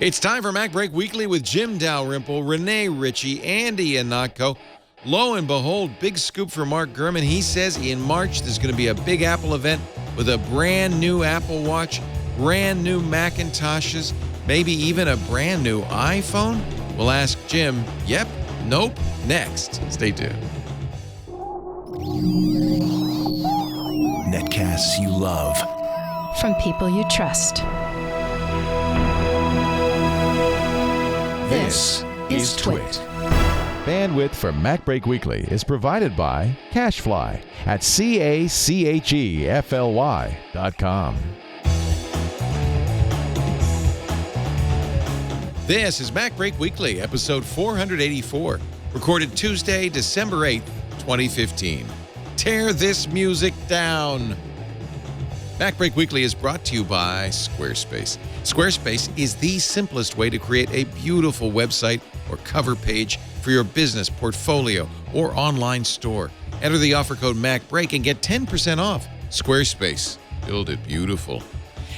It's time for MacBreak Weekly with Jim Dalrymple, Rene, Ritchie, and Ihnatko. Lo and behold, big scoop for Mark Gurman. He says in March there's going to be a big Apple event with a brand new Apple Watch, brand new Macintoshes, maybe even a brand new iPhone. We'll ask Jim, yep, nope, next. Stay tuned. Netcasts you love. From people you trust. This is Twit. Bandwidth for MacBreak Weekly is provided by CacheFly at CACHEFLY.com. This is MacBreak Weekly, episode 484, recorded Tuesday, December 8th, 2015. Tear this music down. MacBreak Weekly is brought to you by Squarespace. Squarespace is the simplest way to create a beautiful website or cover page for your business, portfolio, or online store. Enter the offer code MacBreak and get 10% off. Squarespace. Build it beautiful.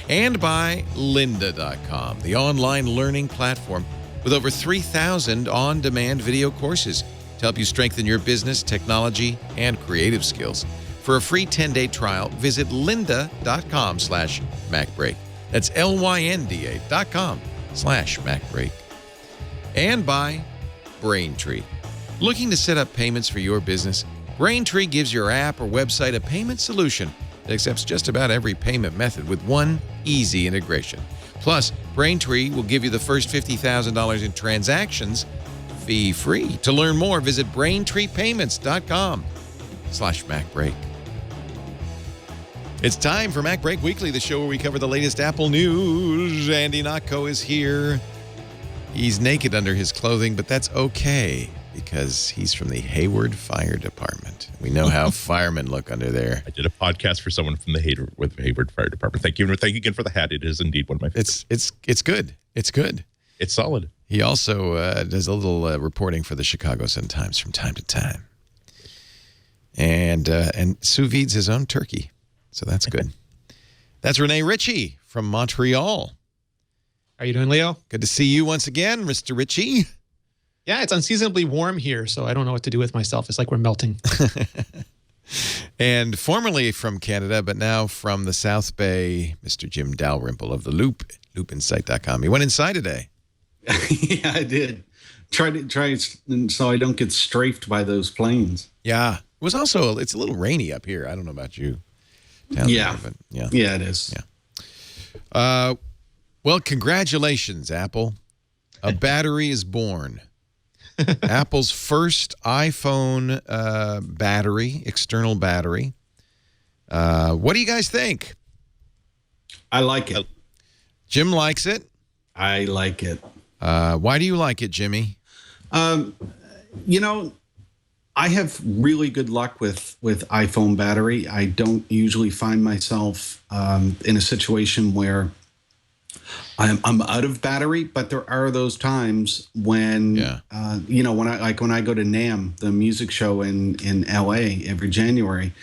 And by lynda.com, the online learning platform with over 3,000 on-demand video courses to help you strengthen your business, technology, and creative skills. For a free 10-day trial, visit lynda.com/MacBreak. That's LYNDA.com/MacBreak. And by Braintree. Looking to set up payments for your business? Braintree gives your app or website a payment solution that accepts just about every payment method with one easy integration. Plus, Braintree will give you the first $50,000 in transactions fee-free. To learn more, visit BraintreePayments.com/MacBreak. It's time for MacBreak Weekly, the show where we cover the latest Apple news. And Ihnatko is here. He's naked under his clothing, but that's okay because he's from the Hayward Fire Department. We know how firemen look under there. I did a podcast for someone from the Hayward Fire Department. Thank you. And thank you again for the hat. It is indeed one of my favorites. It's good. It's good. It's solid. He also does a little reporting for the Chicago Sun-Times from time to time. And sous vides his own turkey. So that's good. That's Rene Ritchie from Montreal. How are you doing, Leo? Good to see you once again, Mr. Ritchie. Yeah, it's unseasonably warm here, so I don't know what to do with myself. It's like we're melting. And formerly from Canada, but now from the South Bay, Mr. Jim Dalrymple of The Loop, loopinsight.com. He went inside today. Yeah, I did. Try so I don't get strafed by those planes. Yeah. It was also, it's a little rainy up here. I don't know about you. Yeah. There, Yeah, it is. Yeah. Well, congratulations, Apple. A battery is born. Apple's first iPhone battery, external battery. What do you guys think? I like it. Jim likes it. I like it. Why do you like it, Jimmy? I have really good luck with iPhone battery. I don't usually find myself in a situation where I'm out of battery, but there are those times when, when I go to NAMM, the music show in LA every January,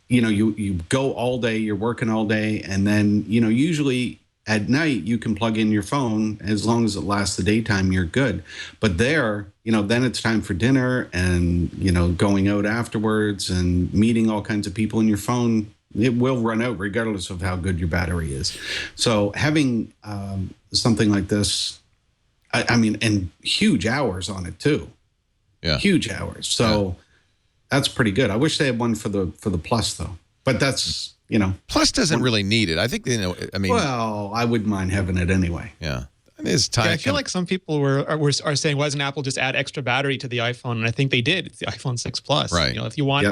you go all day, you're working all day, and then, usually at night you can plug in your phone. As long as it lasts the daytime, you're good. But there, then it's time for dinner and, going out afterwards and meeting all kinds of people, in your phone, it will run out regardless of how good your battery is. So having something like this, and huge hours on it too. Yeah. Huge hours. So that's pretty good. I wish they had one for the Plus though. But that's, Plus doesn't really need it. I think, well, I wouldn't mind having it anyway. Yeah. It's time. Yeah, I feel like some people are saying, why doesn't Apple just add extra battery to the iPhone? And I think they did. It's the iPhone 6 Plus. Right. If you want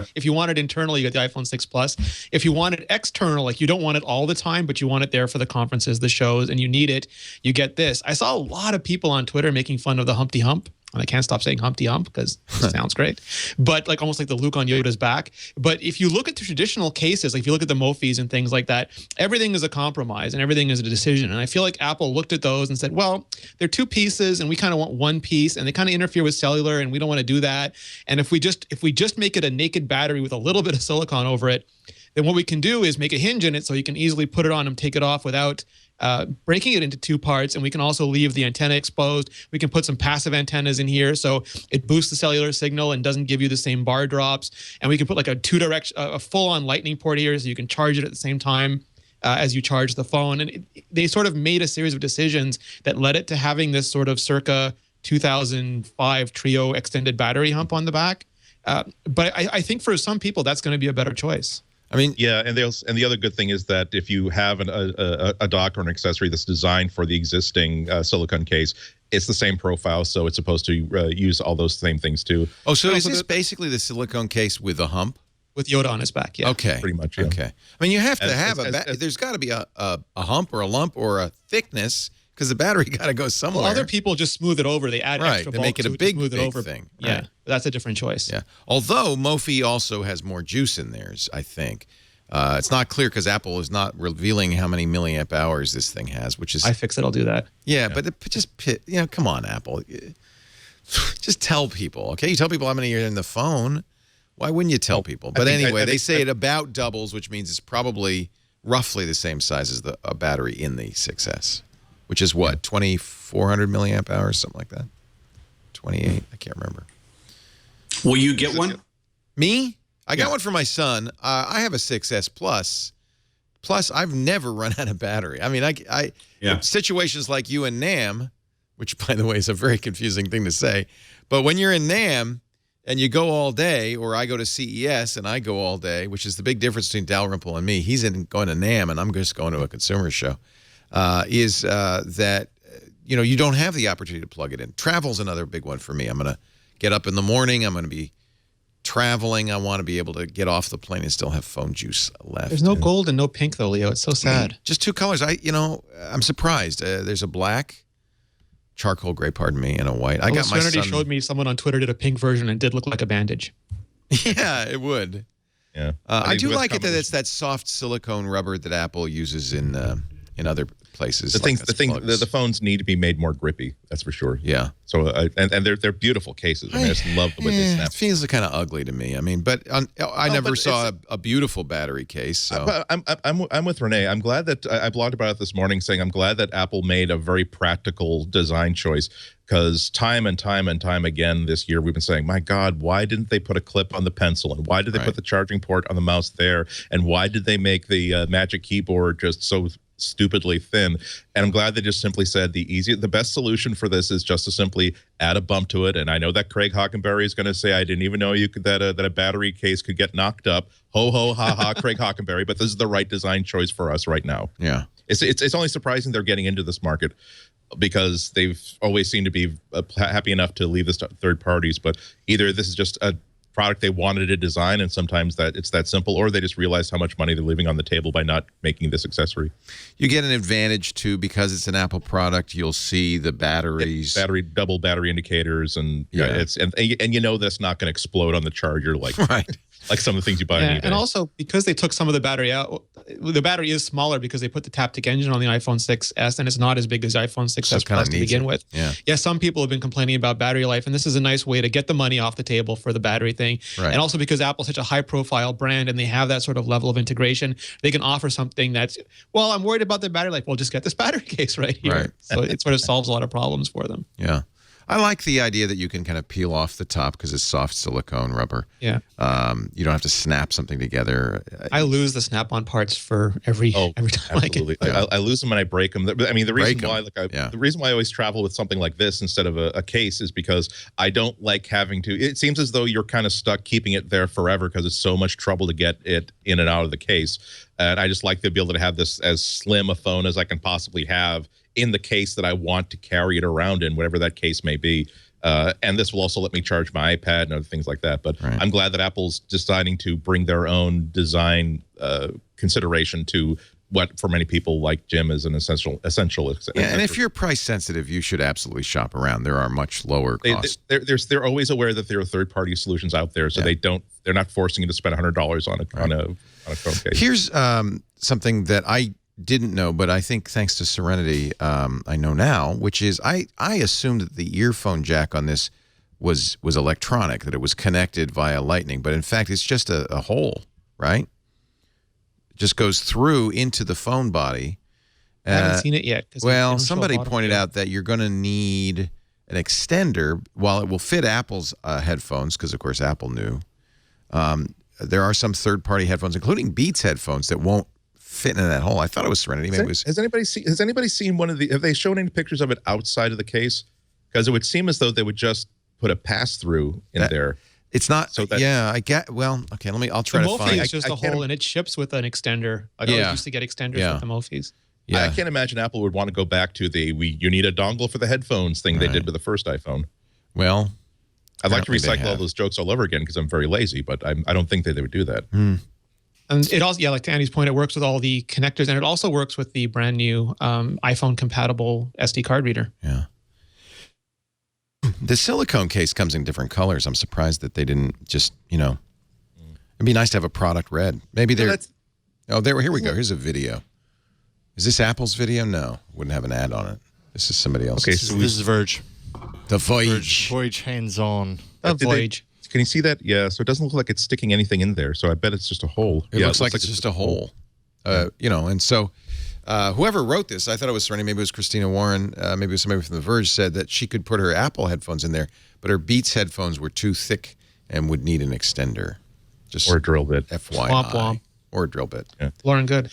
it internal, you get the iPhone 6 Plus. If you want it external, like you don't want it all the time, but you want it there for the conferences, the shows, and you need it, you get this. I saw a lot of people on Twitter making fun of the Humpty Hump. And I can't stop saying Humpty Hump because it sounds great. But almost like the Luke on Yoda's back. But if you look at the traditional cases, like if you look at the Mofis and things like that, everything is a compromise and everything is a decision. And I feel like Apple looked at those and said, well, they're two pieces and we kind of want one piece, and they kind of interfere with cellular and we don't want to do that. And if we just make it a naked battery with a little bit of silicon over it, then what we can do is make a hinge in it so you can easily put it on and take it off without breaking it into two parts, and we can also leave the antenna exposed. We can put some passive antennas in here, so it boosts the cellular signal and doesn't give you the same bar drops. And we can put like a full-on lightning port here, so you can charge it at the same time as you charge the phone. And they sort of made a series of decisions that led it to having this sort of circa 2005 Trio extended battery hump on the back. But I think for some people, that's going to be a better choice. I mean, yeah, and the other good thing is that if you have a dock or an accessory that's designed for the existing silicone case, it's the same profile, so it's supposed to use all those same things too. Oh, so is this basically the silicone case with a hump? With Yoda on its back, yeah. Okay. Pretty much, yeah. Okay. I mean, you have to have there's got to be a hump or a lump or a thickness, because the battery got to go somewhere. Well, other people just smooth it over. They add extra bulk make it a to big, smooth it big over. thing. Yeah, Right. that's a different choice. Yeah. Although Mophie also has more juice in theirs, I think. It's not clear because Apple is not revealing how many milliamp hours this thing has, which is... iFixit, I'll do that. Yeah, but come on, Apple. Just tell people, okay? You tell people how many are in the phone. Why wouldn't you tell people? But anyway, they say it about doubles, which means it's probably roughly the same size as a battery in the 6S, which is what, 2,400 milliamp hours, something like that? 28? I can't remember. Will you get one? Me? I got one for my son. I have a 6S Plus. Plus, I've never run out of battery. I mean, situations like you and NAM, which, by the way, is a very confusing thing to say, but when you're in NAM and you go all day, or I go to CES and I go all day, which is the big difference between Dalrymple and me. He's going to NAM and I'm just going to a consumer show, is that, you don't have the opportunity to plug it in. Travel's another big one for me. I'm going to get up in the morning. I'm going to be traveling. I want to be able to get off the plane and still have phone juice left. There's no gold and no pink, though, Leo. It's so sad. Just two colors. I'm surprised. There's a black, charcoal gray, pardon me, and a white. I got my son... showed me someone on Twitter did a pink version and it did look like a bandage. Yeah, it would. Yeah, I do like it that it's that soft silicone rubber that Apple uses in other places. The phones need to be made more grippy. That's for sure. Yeah. So and they're beautiful cases. I mean, I just love the way they snap. It feels kind of ugly to me. I mean, but I never saw a beautiful battery case. So. I'm with Rene. I'm glad that I blogged about it this morning, saying I'm glad that Apple made a very practical design choice. Because time and time again this year, we've been saying, my God, why didn't they put a clip on the pencil? And why did they put the charging port on the mouse there? And why did they make the Magic Keyboard just so stupidly thin? And I'm glad they just simply said the best solution for this is just to simply add a bump to it. And I know that Craig Hockenberry is going to say, I didn't even know that a battery case could get knocked up. Ho, ho, ha, ha, Craig Hockenberry. But this is the right design choice for us right now. Yeah. It's only surprising they're getting into this market, because they've always seemed to be happy enough to leave this to third parties. But either this is just a product they wanted to design, and sometimes that it's that simple, or they just realized how much money they're leaving on the table by not making this accessory. You get an advantage too, because it's an Apple product. You'll see the batteries, double battery indicators, and and you know that's not going to explode on the charger like like some of the things you buy on eBay. And also, because they took some of the battery out, the battery is smaller because they put the Taptic engine on the iPhone 6S, and it's not as big as iPhone 6S Plus to begin with. Yeah, some people have been complaining about battery life, and this is a nice way to get the money off the table for the battery thing. Right. And also because Apple's such a high-profile brand and they have that sort of level of integration, they can offer something that's, well, I'm worried about the battery life. Well, just get this battery case right here. Right. So it sort of solves a lot of problems for them. Yeah. I like the idea that you can kind of peel off the top because it's soft silicone rubber. Yeah. You don't have to snap something together. I lose the snap-on parts for every time. Absolutely. I lose them and I break them. I mean, the reason why I always travel with something like this instead of a case is because I don't like having to. It seems as though you're kind of stuck keeping it there forever because it's so much trouble to get it in and out of the case. And I just like to be able to have this as slim a phone as I can possibly have in the case that I want to carry it around in, whatever that case may be. And this will also let me charge my iPad and other things like that. But I'm glad that Apple's deciding to bring their own design consideration to what for many people like Jim is an essential. Yeah, and if you're price sensitive, you should absolutely shop around. There are much lower costs. They're always aware that there are third-party solutions out there, so they're not forcing you to spend $100 on a phone case. Here's something that I didn't know, but I think thanks to Serenity, I know now, which is I assumed that the earphone jack on this was electronic, that it was connected via Lightning, but in fact it's just a hole, right? It just goes through into the phone body, I haven't seen it yet. Well, somebody pointed out that you're going to need an extender. While it will fit Apple's headphones, because of course Apple knew, there are some third-party headphones, including Beats headphones, that won't fit in that hole. I thought it was Serenity. Maybe it was. Has anybody seen one of the? Have they shown any pictures of it outside of the case? Because it would seem as though they would just put a pass-through in there. It's not. So yeah, I get. Well, okay. I'll try to find. The Mophie is just a hole, and it ships with an extender. I always used to get extenders with the Mophies. Yeah. I can't imagine Apple would want to go back to you need a dongle for the headphones thing they did with the first iPhone. Well, I'd like to recycle all those jokes all over again because I'm very lazy, but I don't think that they would do that. And it also, like to Andy's point, it works with all the connectors, and it also works with the brand new iPhone compatible SD card reader. Yeah. The silicone case comes in different colors. I'm surprised that they didn't just, it'd be nice to have a product red. Maybe they're. Here we go. Here's a video. Is this Apple's video? No, wouldn't have an ad on it. This is somebody else's. Okay, so this is Verge. The Voyage. Voyage hands-on. Voyage. Can you see that? Yeah, so it doesn't look like it's sticking anything in there. So I bet it's just a hole. It looks like it's just a hole. And so whoever wrote this, I thought it was Rene, maybe it was Christina Warren, maybe it was somebody from The Verge, said that she could put her Apple headphones in there, but her Beats headphones were too thick and would need an extender. Or a drill bit. FYI. Womp womp. Or a drill bit. Yeah. Lauren Good.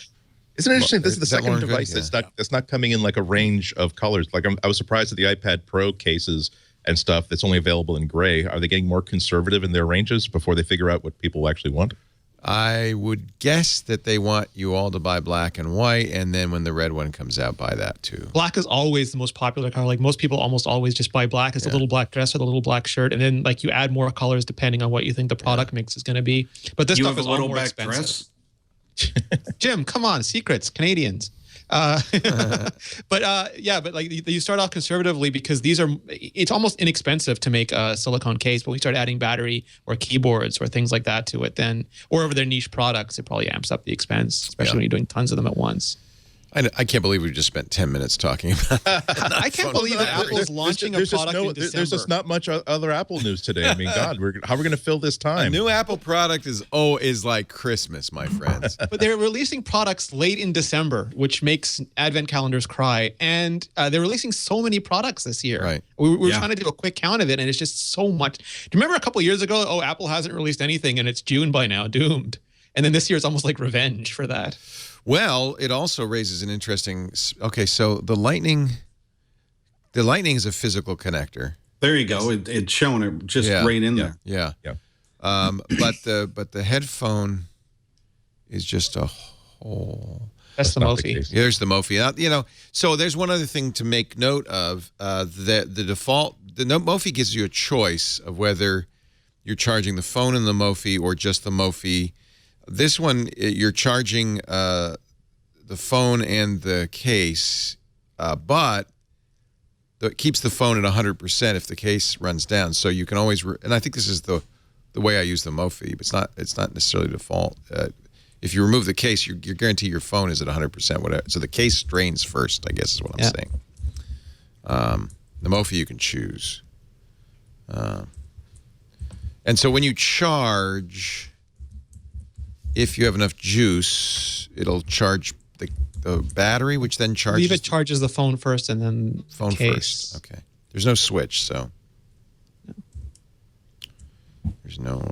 Isn't it interesting? This is the second device that's not coming in like a range of colors. Like I was surprised at the iPad Pro cases and stuff that's only available in gray. Are they getting more conservative in their ranges before they figure out what people actually want? I would guess that they want you all to buy black and white, and then when the red one comes out, buy that too. Black is always the most popular color. Like most people almost always just buy black. It's a little black dress or the little black shirt, and then like you add more colors depending on what you think the product mix is going to be. But this stuff is a little more expensive. Dress? Jim, come on, secrets, Canadians. But like you start off conservatively because it's almost inexpensive to make a silicone case, but we start adding battery or keyboards or things like that to it, then, or over their niche products, it probably amps up the expense, especially when you're doing tons of them at once. I can't believe we just spent 10 minutes talking about I can't believe that Apple's launching a product in December. There's just not much other Apple news today. I mean, God, how are we going to fill this time? A new Apple product is like Christmas, my friends. But they're releasing products late in December, which makes advent calendars cry. And they're releasing so many products this year. Right. We're trying to do a quick count of it, and it's just so much. Do you remember a couple of years ago, Apple hasn't released anything, and it's June by now, doomed. And then this year, it's almost like revenge for that. Well, it also raises an interesting. Okay, so the Lightning is a physical connector. There you go. It's showing it just right in there. Yeah. But the headphone is just a hole. That's the Mophie. There's the Mophie. So there's one other thing to make note of. That the Mophie gives you a choice of whether you're charging the phone in the Mophie or just the Mophie. This one, you're charging the phone and the case, but it keeps the phone at 100% if the case runs down. So you can always, and I think this is the way I use the Mophie, but it's not necessarily default. If you remove the case, you're guaranteed your phone is at 100%. Whatever. So the case drains first, I guess is what I'm saying. The Mophie you can choose, and so when you charge. If you have enough juice, it'll charge the battery, which then charges. I believe it charges the phone first and then phone case. First. Okay. There's no switch, so there's no.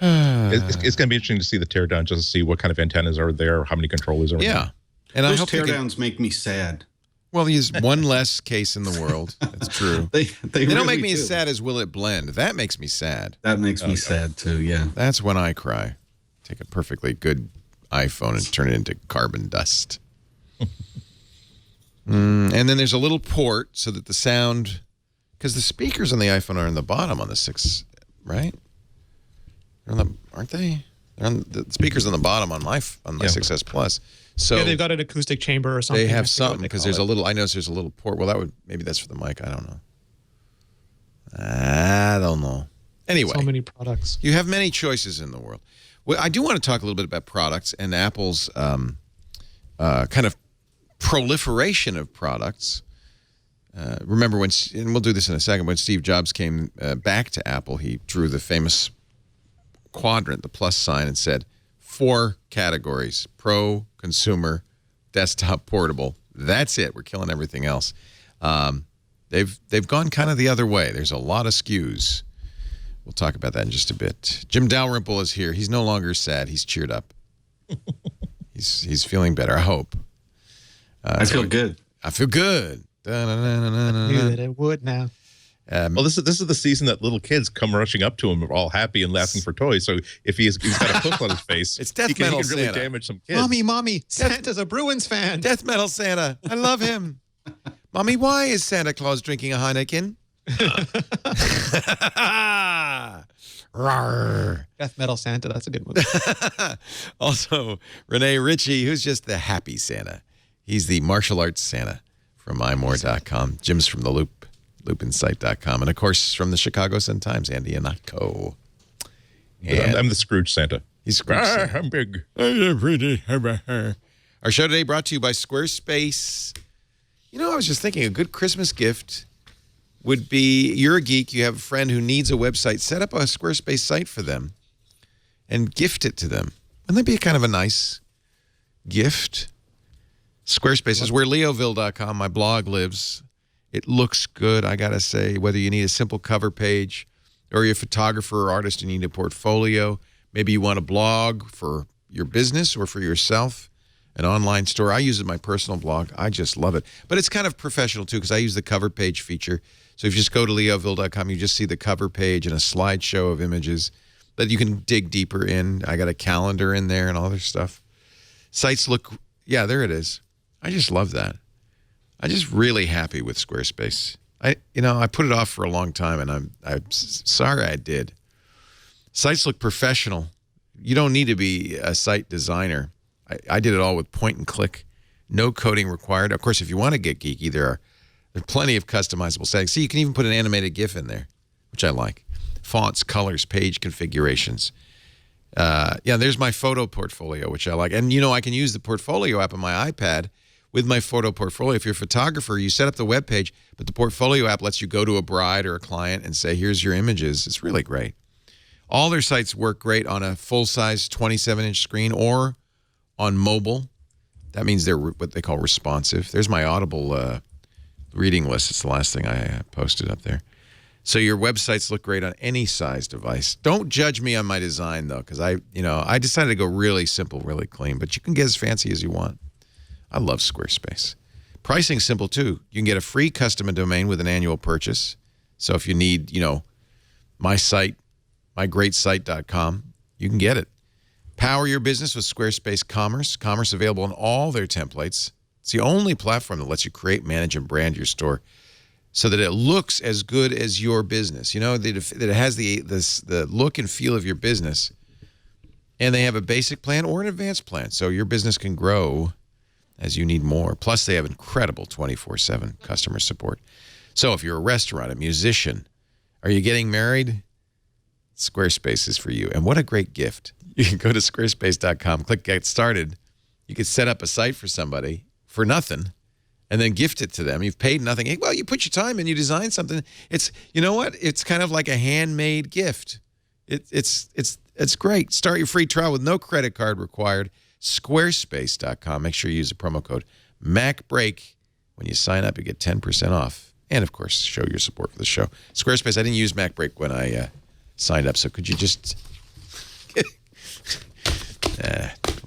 It's going to be interesting to see the teardown, just to see what kind of antennas are there, how many controllers are there. Yeah, and those teardowns make me sad. Well, he's one less case in the world. That's true. They really don't make me as sad as Will It Blend. That makes me sad. That makes me sad too, yeah. That's when I cry. Take a perfectly good iPhone and turn it into carbon dust. And then there's a little port so that the sound, because the speakers on the iPhone are in the bottom on the 6, right? Aren't they? They're on the speakers on the bottom on my 6S Plus. So they've got an acoustic chamber or something. They have something because there's a little. I noticed there's a little port. Well, maybe that's for the mic. I don't know. Anyway, so many products. You have many choices in the world. Well, I do want to talk a little bit about products and Apple's kind of proliferation of products. Remember and we'll do this in a second. When Steve Jobs came back to Apple, he drew the famous quadrant, the plus sign, and said, 4 categories: pro, consumer, desktop, portable. That's it. We're killing everything else. They've gone kind of the other way. There's a lot of SKUs. We'll talk about that in just a bit. Jim Dalrymple is here. He's no longer sad. He's cheered up. He's feeling better, I hope. I feel good. I feel good. I knew that it would now. Well, this is the season that little kids come rushing up to him all happy and asking for toys. So if he's got a hook on his face, it's Death he can Metal really Santa. damage some kids. Mommy, Santa's a Bruins fan. Death Metal Santa. I love him. Mommy, why is Santa Claus drinking a Heineken? Death Metal Santa, that's a good movie. Also, Rene Ritchie, who's just the happy Santa. He's the martial arts Santa from imore.com. Jim's from The Loop, loopinsight.com. And, of course, from the Chicago Sun-Times, Andy Ihnatko. I'm the Scrooge Santa. He's Scrooge Santa. I'm big. Our show today brought to you by Squarespace. You know, I was just thinking a good Christmas gift would be, you're a geek, you have a friend who needs a website, set up a Squarespace site for them and gift it to them. Wouldn't that be kind of a nice gift? Squarespace is where leoville.com, my blog, lives. It looks good, I got to say, whether you need a simple cover page or you're a photographer or artist and you need a portfolio. Maybe you want a blog for your business or for yourself. An online store. I use it in my personal blog. I just love it. But it's kind of professional, too, because I use the cover page feature. So if you just go to leoville.com, you just see the cover page and a slideshow of images that you can dig deeper in. I got a calendar in there and all this stuff. Sites look, yeah, there it is. I just love that. I'm just really happy with Squarespace. I put it off for a long time, and I'm sorry I did. Sites look professional. You don't need to be a site designer. I did it all with point and click, no coding required. Of course, if you want to get geeky, there are plenty of customizable settings. See, you can even put an animated GIF in there, which I like. Fonts, colors, page configurations. There's my photo portfolio, which I like. And, I can use the portfolio app on my iPad with my photo portfolio. If you're a photographer, you set up the web page, but the portfolio app lets you go to a bride or a client and say, here's your images. It's really great. All their sites work great on a full-size 27-inch screen or on mobile. That means they're what they call responsive. There's my Audible reading list. It's the last thing I posted up there. So your websites look great on any size device. Don't judge me on my design, though, because I decided to go really simple, really clean. But you can get as fancy as you want. I love Squarespace. Pricing's simple, too. You can get a free custom domain with an annual purchase. So if you need, my site, mygreatsite.com, you can get it. Power your business with Squarespace Commerce. Commerce available in all their templates. It's the only platform that lets you create, manage, and brand your store so that it looks as good as your business. That it has the look and feel of your business. And they have a basic plan or an advanced plan, so your business can grow as you need more. Plus, they have incredible 24/7 customer support. So if you're a restaurant, a musician, are you getting married? Squarespace is for you. And what a great gift. You can go to squarespace.com, click Get Started. You could set up a site for somebody for nothing and then gift it to them. You've paid nothing. Well, you put your time in, you design something. It's, you know what? It's kind of like a handmade gift. It's great. Start your free trial with no credit card required. Squarespace.com. Make sure you use the promo code MacBreak. When you sign up, you get 10% off. And, of course, show your support for the show. Squarespace, I didn't use MacBreak when I signed up, so could you just... what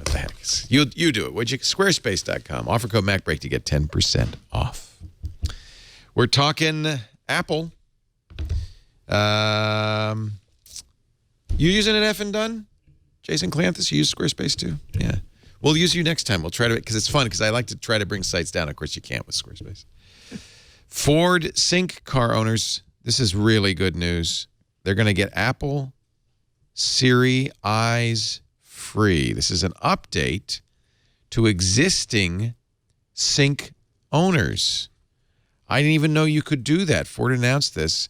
the heck? You do it, would you? Squarespace.com. Offer code MacBreak to get 10% off. We're talking Apple. You using an F and done? Jason Clanthus, you use Squarespace too? Yeah. We'll use you next time. We'll try to, because it's fun, because I like to try to bring sites down. Of course, you can't with Squarespace. Ford Sync car owners, this is really good news. They're going to get Apple Siri Eyes free. This is an update to existing Sync owners. I didn't even know you could do that. Ford announced this.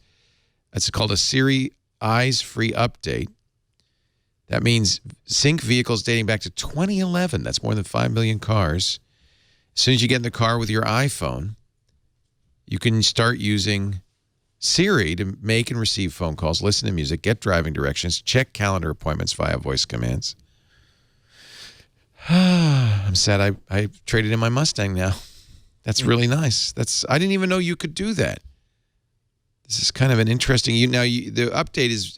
It's called a Siri Eyes free update. That means Sync vehicles dating back to 2011. That's more than 5 million cars. As soon as you get in the car with your iPhone, you can start using Siri to make and receive phone calls, listen to music, get driving directions, check calendar appointments via voice commands. I'm sad I traded in my Mustang now. That's really nice. I didn't even know you could do that. This is kind of an interesting. The update is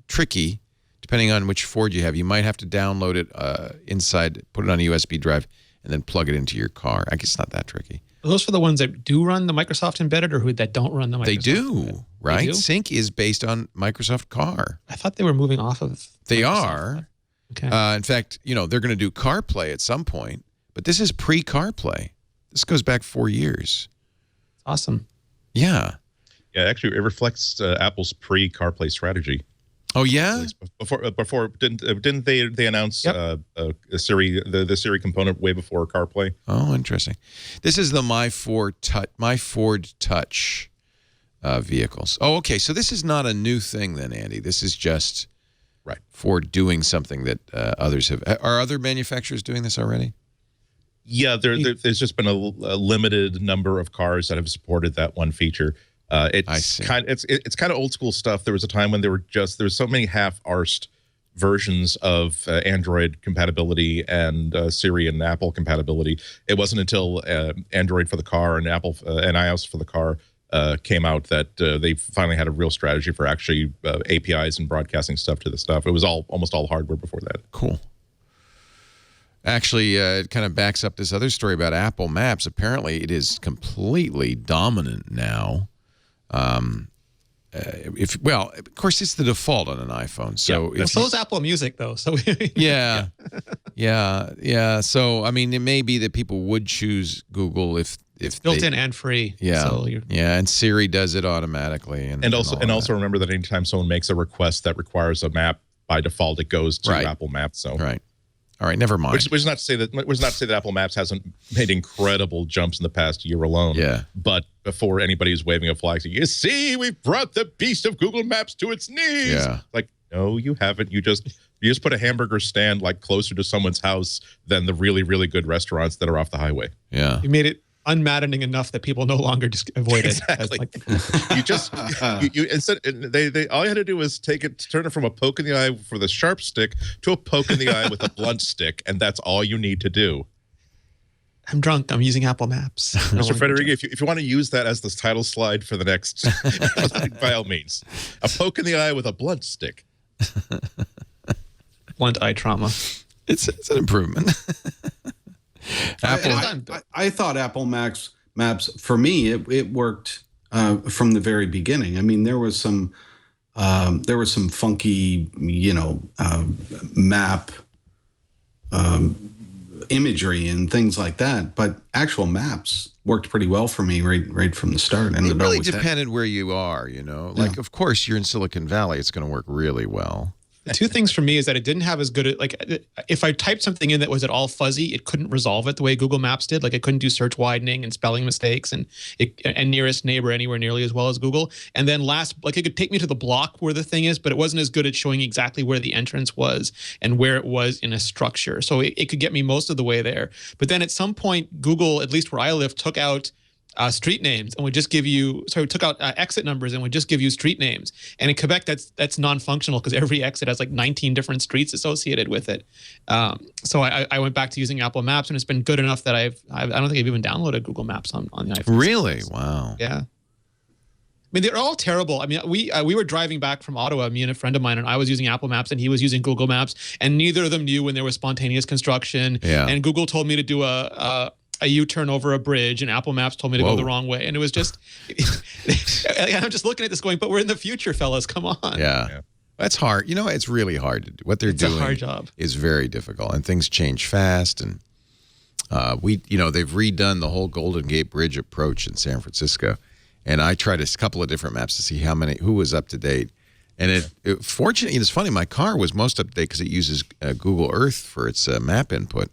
tricky, depending on which Ford you have. You might have to download it inside, put it on a USB drive, and then plug it into your car. I guess it's not that tricky. Are those for the ones that do run the Microsoft embedded, or that don't run the Microsoft? They do, embedded? right? They do? Sync is based on Microsoft Car. I thought they were moving off of. They Microsoft. are. Okay. In fact, they're going to do CarPlay at some point, but this is pre-CarPlay. This goes back 4 years. Awesome. Yeah. Yeah, actually, it reflects Apple's pre-CarPlay strategy. Oh yeah. Before didn't they announce the Siri component way before CarPlay? Oh, interesting. This is the My Ford Touch vehicles. Oh, okay. So this is not a new thing then, Andy. This is just Ford doing something that others have. Are other manufacturers doing this already? Yeah, there's just been a limited number of cars that have supported that one feature. It's kind of old school stuff. There was a time when there's so many half-arsed versions of Android compatibility and Siri and Apple compatibility. It wasn't until Android for the car and Apple and iOS for the car came out that they finally had a real strategy for actually APIs and broadcasting stuff to the stuff. It was almost all hardware before that. Cool. Actually, it kind of backs up this other story about Apple Maps. Apparently, it is completely dominant now. Of course, it's the default on an iPhone. So so is Apple Music, though. So yeah. So I mean, it may be that people would choose Google if it's built in and free. Yeah, so and Siri does it automatically. And also remember that anytime someone makes a request that requires a map, by default it goes to Apple Maps. So all right, never mind. Which is not to say that Apple Maps hasn't made incredible jumps in the past year alone. Yeah. But before anybody was waving a flag, saying, "You see, we've brought the beast of Google Maps to its knees." Yeah. Like, no, you haven't. You just put a hamburger stand like closer to someone's house than the really, really good restaurants that are off the highway. Yeah. You made it unmaddening enough that people no longer just avoid it. Exactly. You instead they all you had to do was turn it from a poke in the eye for the sharp stick to a poke in the eye with a blunt stick, and that's all you need to do. I'm drunk. I'm using Apple Maps. Mr. Frederick, if you want to use that as the title slide for the next, by all means, a poke in the eye with a blunt stick. Blunt eye trauma. It's an improvement. I thought Apple Maps for me it worked from the very beginning. I mean, there was some funky map imagery and things like that, but actual maps worked pretty well for me right from the start. And it really depended where you are. Like of course you're in Silicon Valley, it's going to work really well. The two things for me is that it didn't have as good if I typed something in that was at all fuzzy, it couldn't resolve it the way Google Maps did. Like it couldn't do search widening and spelling mistakes and nearest neighbor anywhere nearly as well as Google. And then it could take me to the block where the thing is, but it wasn't as good at showing exactly where the entrance was and where it was in a structure. So it could get me most of the way there. But then at some point, Google, at least where I live, took out street names and would just give you, took out exit numbers and would just give you street names. And in Quebec, that's non-functional because every exit has like 19 different streets associated with it. So I went back to using Apple Maps, and it's been good enough that I don't think I've even downloaded Google Maps on the iPhone. Really? Wow. Yeah. I mean, they're all terrible. I mean, we were driving back from Ottawa, me and a friend of mine, and I was using Apple Maps and he was using Google Maps, and neither of them knew when there was spontaneous construction. Yeah. And Google told me to do a U-turn over a bridge, and Apple Maps told me to go the wrong way. And it was just, I'm just looking at this going, but we're in the future, fellas. Come on. Yeah. That's hard. It's really hard to do. What they're doing a hard job. Is very difficult, and things change fast. And they've redone the whole Golden Gate Bridge approach in San Francisco. And I tried a couple of different maps to see who was up to date. And fortunately, it's funny, my car was most up to date because it uses Google Earth for its map input.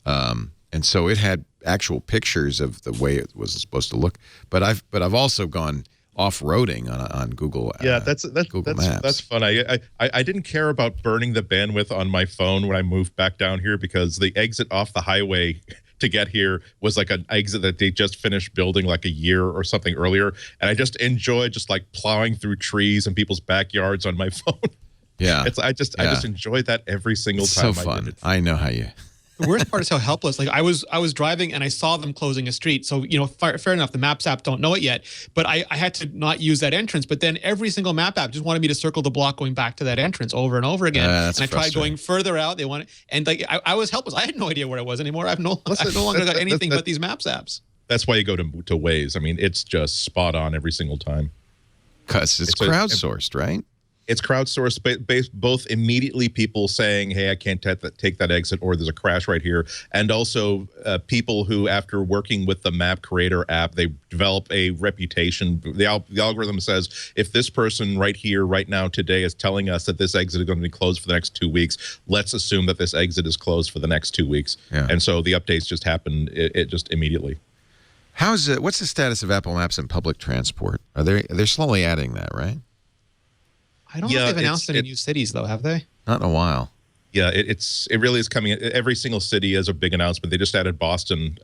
And so it had actual pictures of the way it was supposed to look. But I've also gone off-roading on Google. Yeah, that's Maps. That's fun. I didn't care about burning the bandwidth on my phone when I moved back down here because the exit off the highway to get here was like an exit that they just finished building like a year or something earlier, and I just enjoyed just like plowing through trees and people's backyards on my phone. Yeah. I just enjoy that every single time. So fun. I know how you. The worst part is how helpless. Like I was driving and I saw them closing a street. So fair enough. The Maps app don't know it yet, but I had to not use that entrance. But then every single map app just wanted me to circle the block going back to that entrance over and over again. And I tried going further out. They wanted, and like I was helpless. I had no idea where I was anymore. I've no longer got anything but these Maps apps. That's why you go to Waze. I mean, it's just spot on every single time. Because it's crowdsourced, right? It's crowdsourced, based both immediately people saying, hey, I can't take that exit, or there's a crash right here. And also people who, after working with the Map Creator app, they develop a reputation. The algorithm says, if this person right here, right now, today is telling us that this exit is going to be closed for the next 2 weeks, let's assume that this exit is closed for the next 2 weeks. Yeah. And so the updates just happen it just immediately. What's the status of Apple Maps in public transport? They're slowly adding that, right? I don't know if they've announced any new cities, though, have they? Not in a while. Yeah, it really is coming. Every single city has a big announcement. They just added Boston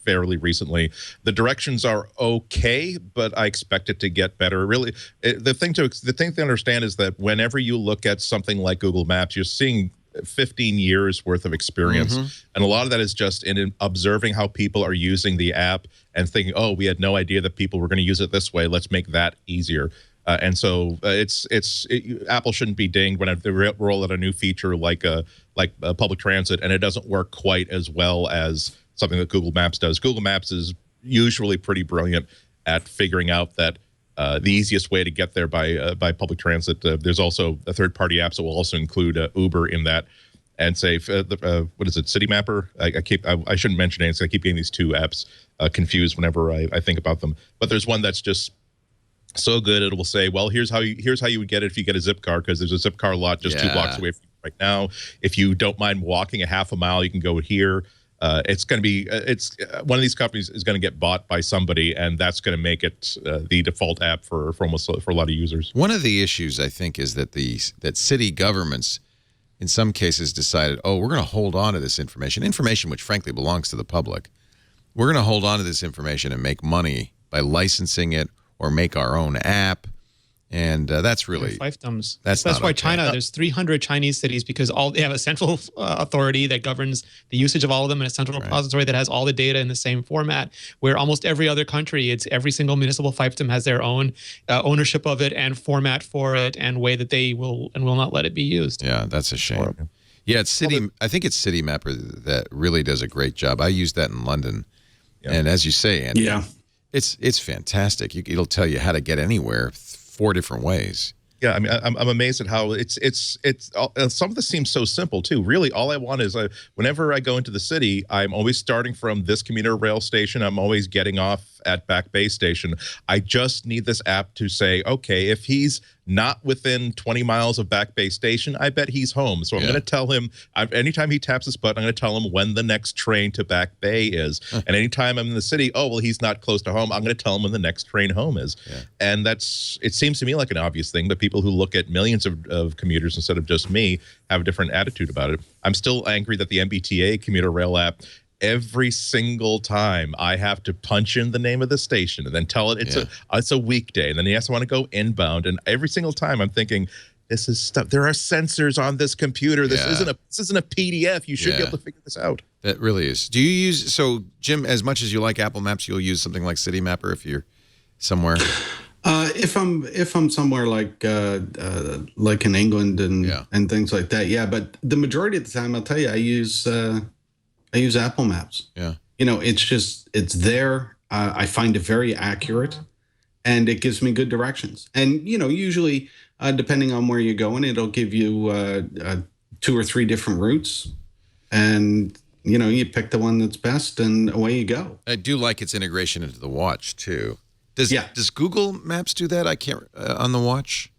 fairly recently. The directions are okay, but I expect it to get better. Really, the thing to understand is that whenever you look at something like Google Maps, you're seeing 15 years worth of experience. And a lot of that is just in observing how people are using the app and thinking, oh, we had no idea that people were going to use it this way. Let's make that easier. And so Apple shouldn't be dinged when they roll out a new feature like public transit, and it doesn't work quite as well as something that Google Maps does. Google Maps is usually pretty brilliant at figuring out that the easiest way to get there by public transit. There's also a third-party apps that will also include Uber in that, and say what is it, City Mapper? I shouldn't mention it. So I keep getting these two apps confused whenever I think about them. But there's one that's just so good, it will say, well, here's how you would get it if you get a zip car, because there's a zip car lot just 2 blocks away from you right now. If you don't mind walking a half a mile, you can go here. It's going to be one of these companies is going to get bought by somebody, and that's going to make it the default app for a lot of users. One of the issues, I think, is that that city governments in some cases decided, oh, we're going to hold on to this information which frankly belongs to the public. We're going to hold on to this information and make money by licensing it, or make our own app, and that's really fiefdoms. That's why okay. China. There's 300 Chinese cities because they have a central authority that governs the usage of all of them, and a central repository that has all the data in the same format. Where almost every other country, it's every single municipal fiefdom has their own ownership of it and format for it, and way that they will and will not let it be used. Yeah, that's a shame. Yeah, it's City. I think it's City Mapper that really does a great job. I use that in London, and as you say, Andy, It's fantastic. It'll tell you how to get anywhere 4 different ways. Yeah, I mean, I'm amazed at how it's some of this seems so simple too. Really, all I want is whenever I go into the city, I'm always starting from this commuter rail station. I'm always getting off at Back Bay Station. I just need this app to say, okay, if he's not within 20 miles of Back Bay Station, I bet he's home. So I'm going to tell him, anytime he taps his button, I'm going to tell him when the next train to Back Bay is. And anytime I'm in the city, oh, well, he's not close to home, I'm going to tell him when the next train home is. And it seems to me like an obvious thing, but people who look at millions of commuters instead of just me have a different attitude about it. I'm still angry that the MBTA commuter rail app, every single time I have to punch in the name of the station and then tell it it's a weekday, and then yes, I want to go inbound, and every single time I'm thinking, this is stuff. There are sensors on this computer. This isn't a PDF. You should be able to figure this out. That really is. Do you use Jim? As much as you like Apple Maps, you'll use something like City Mapper if you're somewhere. If I'm somewhere like in England and things like that, But the majority of the time, I'll tell you, I use Apple Maps. Yeah. It's there. I find it very accurate, and it gives me good directions. And, usually, depending on where you're going, it'll give you 2 or 3 different routes. And, you pick the one that's best, and away you go. I do like its integration into the watch, too. Does Google Maps do that? I can't, on the watch?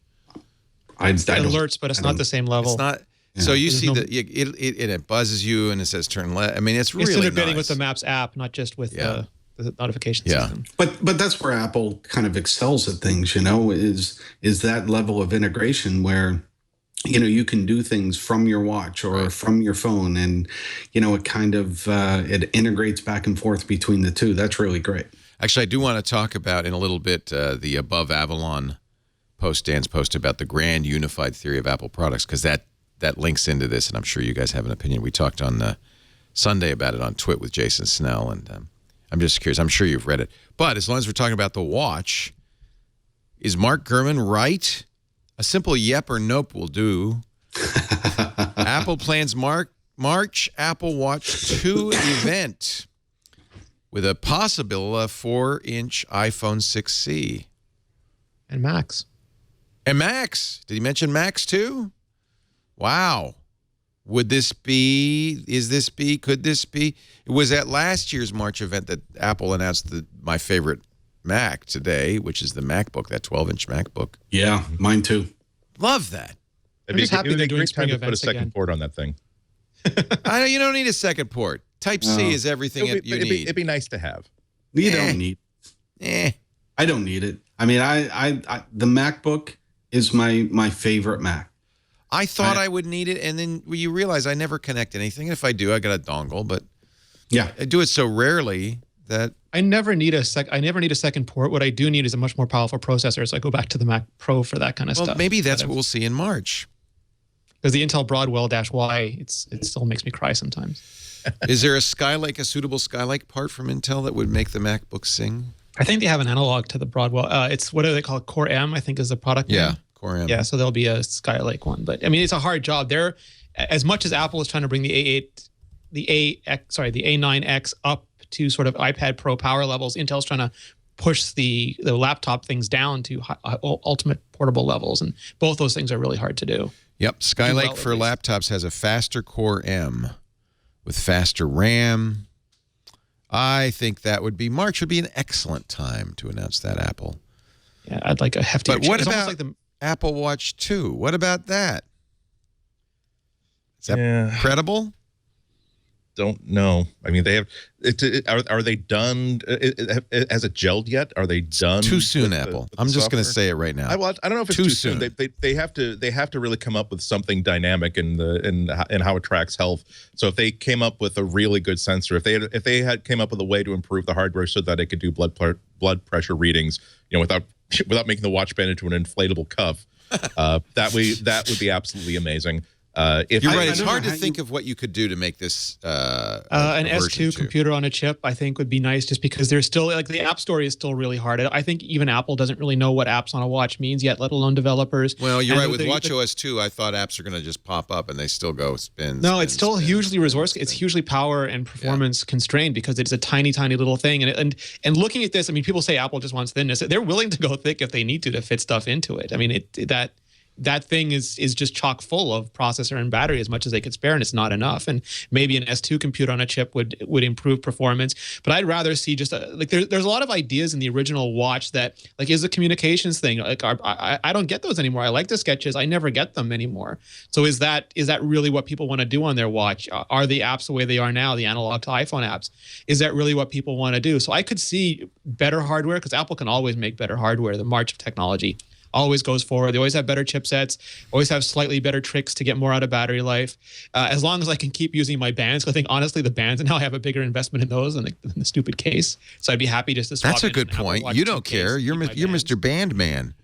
It alerts, but it's not the same level. It's not. Yeah. So you see that it buzzes you and it says turn left. I mean, it's really integrating with the Maps app, not just with the notification system. But that's where Apple kind of excels at things. Is that level of integration where you can do things from your watch or from your phone, and it kind of it integrates back and forth between the two. That's really great. Actually, I do want to talk about in a little bit the Above Avalon Dan's post about the grand unified theory of Apple products, because that links into this, and I'm sure you guys have an opinion. We talked on Sunday about it on Twit with Jason Snell, and I'm just curious. I'm sure you've read it. But as long as we're talking about the watch, is Mark Gurman right? A simple yep or nope will do. Apple plans March Apple Watch 2 event with a possible 4-inch iPhone 6C. And Max. And Max. Did he mention Max too? Wow. Could this be? It was at last year's March event that Apple announced my favorite Mac today, which is the MacBook, that 12-inch MacBook. Yeah, mine too. Love that. I'm just happy they're doing spring events to put a second again. port on that thing. You don't need a second port. Type-C is everything you need. It'd be nice to have. You don't need. I don't need it. I mean, the MacBook is my favorite Mac. I thought I would need it, and then you realize I never connect anything. If I do, I got a dongle, but yeah, I do it so rarely that I never need a second port. What I do need is a much more powerful processor, so I go back to the Mac Pro for that kind of stuff. Maybe that's what we'll see in March. Because the Intel Broadwell-Y, it still makes me cry sometimes. Is there a suitable Skylake part from Intel that would make the MacBook sing? I think they have an analog to the Broadwell. It's what do they call it? Core M, I think, is the product name. Yeah, Core M. Yeah, so there'll be a Skylake one. But I mean, it's a hard job. They're, as much as Apple is trying to bring the A9X up to sort of iPad Pro power levels, Intel's trying to push the laptop things down to ultimate portable levels, and both those things are really hard to do. Yep, Skylake for laptops has a faster Core M with faster RAM. I think March would be an excellent time to announce that, Apple. Yeah, I'd like a hefty. But what about Apple Watch 2? What about that? Is that credible? Don't know. I mean, they have. Are they done? Has it gelled yet? Are they done? Too soon, Apple. I'm just going to say it right now. I don't know if it's too soon. They have to really come up with something dynamic in how it tracks health. So if they came up with a really good sensor, if they had came up with a way to improve the hardware so that it could do blood pressure readings, without making the watch band into an inflatable cuff, that would be absolutely amazing. You're right. It's hard to think of what you could do to make this an S2 computer on a chip. I think would be nice, just because there's still the App Store is still really hard. I think even Apple doesn't really know what apps on a watch means yet, let alone developers. Well, you're right. With WatchOS 2, I thought apps are going to just pop up and they still go spin. No, it's still hugely resource. It's hugely power and performance constrained because it's a tiny, tiny little thing. And looking at this, I mean, people say Apple just wants thinness. They're willing to go thick if they need to fit stuff into it. I mean, that thing is just chock full of processor and battery as much as they could spare, and it's not enough. And maybe an S2 computer on a chip would improve performance. But I'd rather see just there's a lot of ideas in the original watch that is a communications thing. I don't get those anymore. I like the sketches. I never get them anymore. So is that really what people want to do on their watch? Are the apps the way they are now, the analog to iPhone apps? Is that really what people want to do? So I could see better hardware, because Apple can always make better hardware. The march of technology always goes forward. They always have better chipsets, always have slightly better tricks to get more out of battery life. As long as I can keep using my bands, I think honestly the bands, and now I have a bigger investment in those than the stupid case. So I'd be happy just to swap. That's a good point. You don't care. You're Mr. Band Man.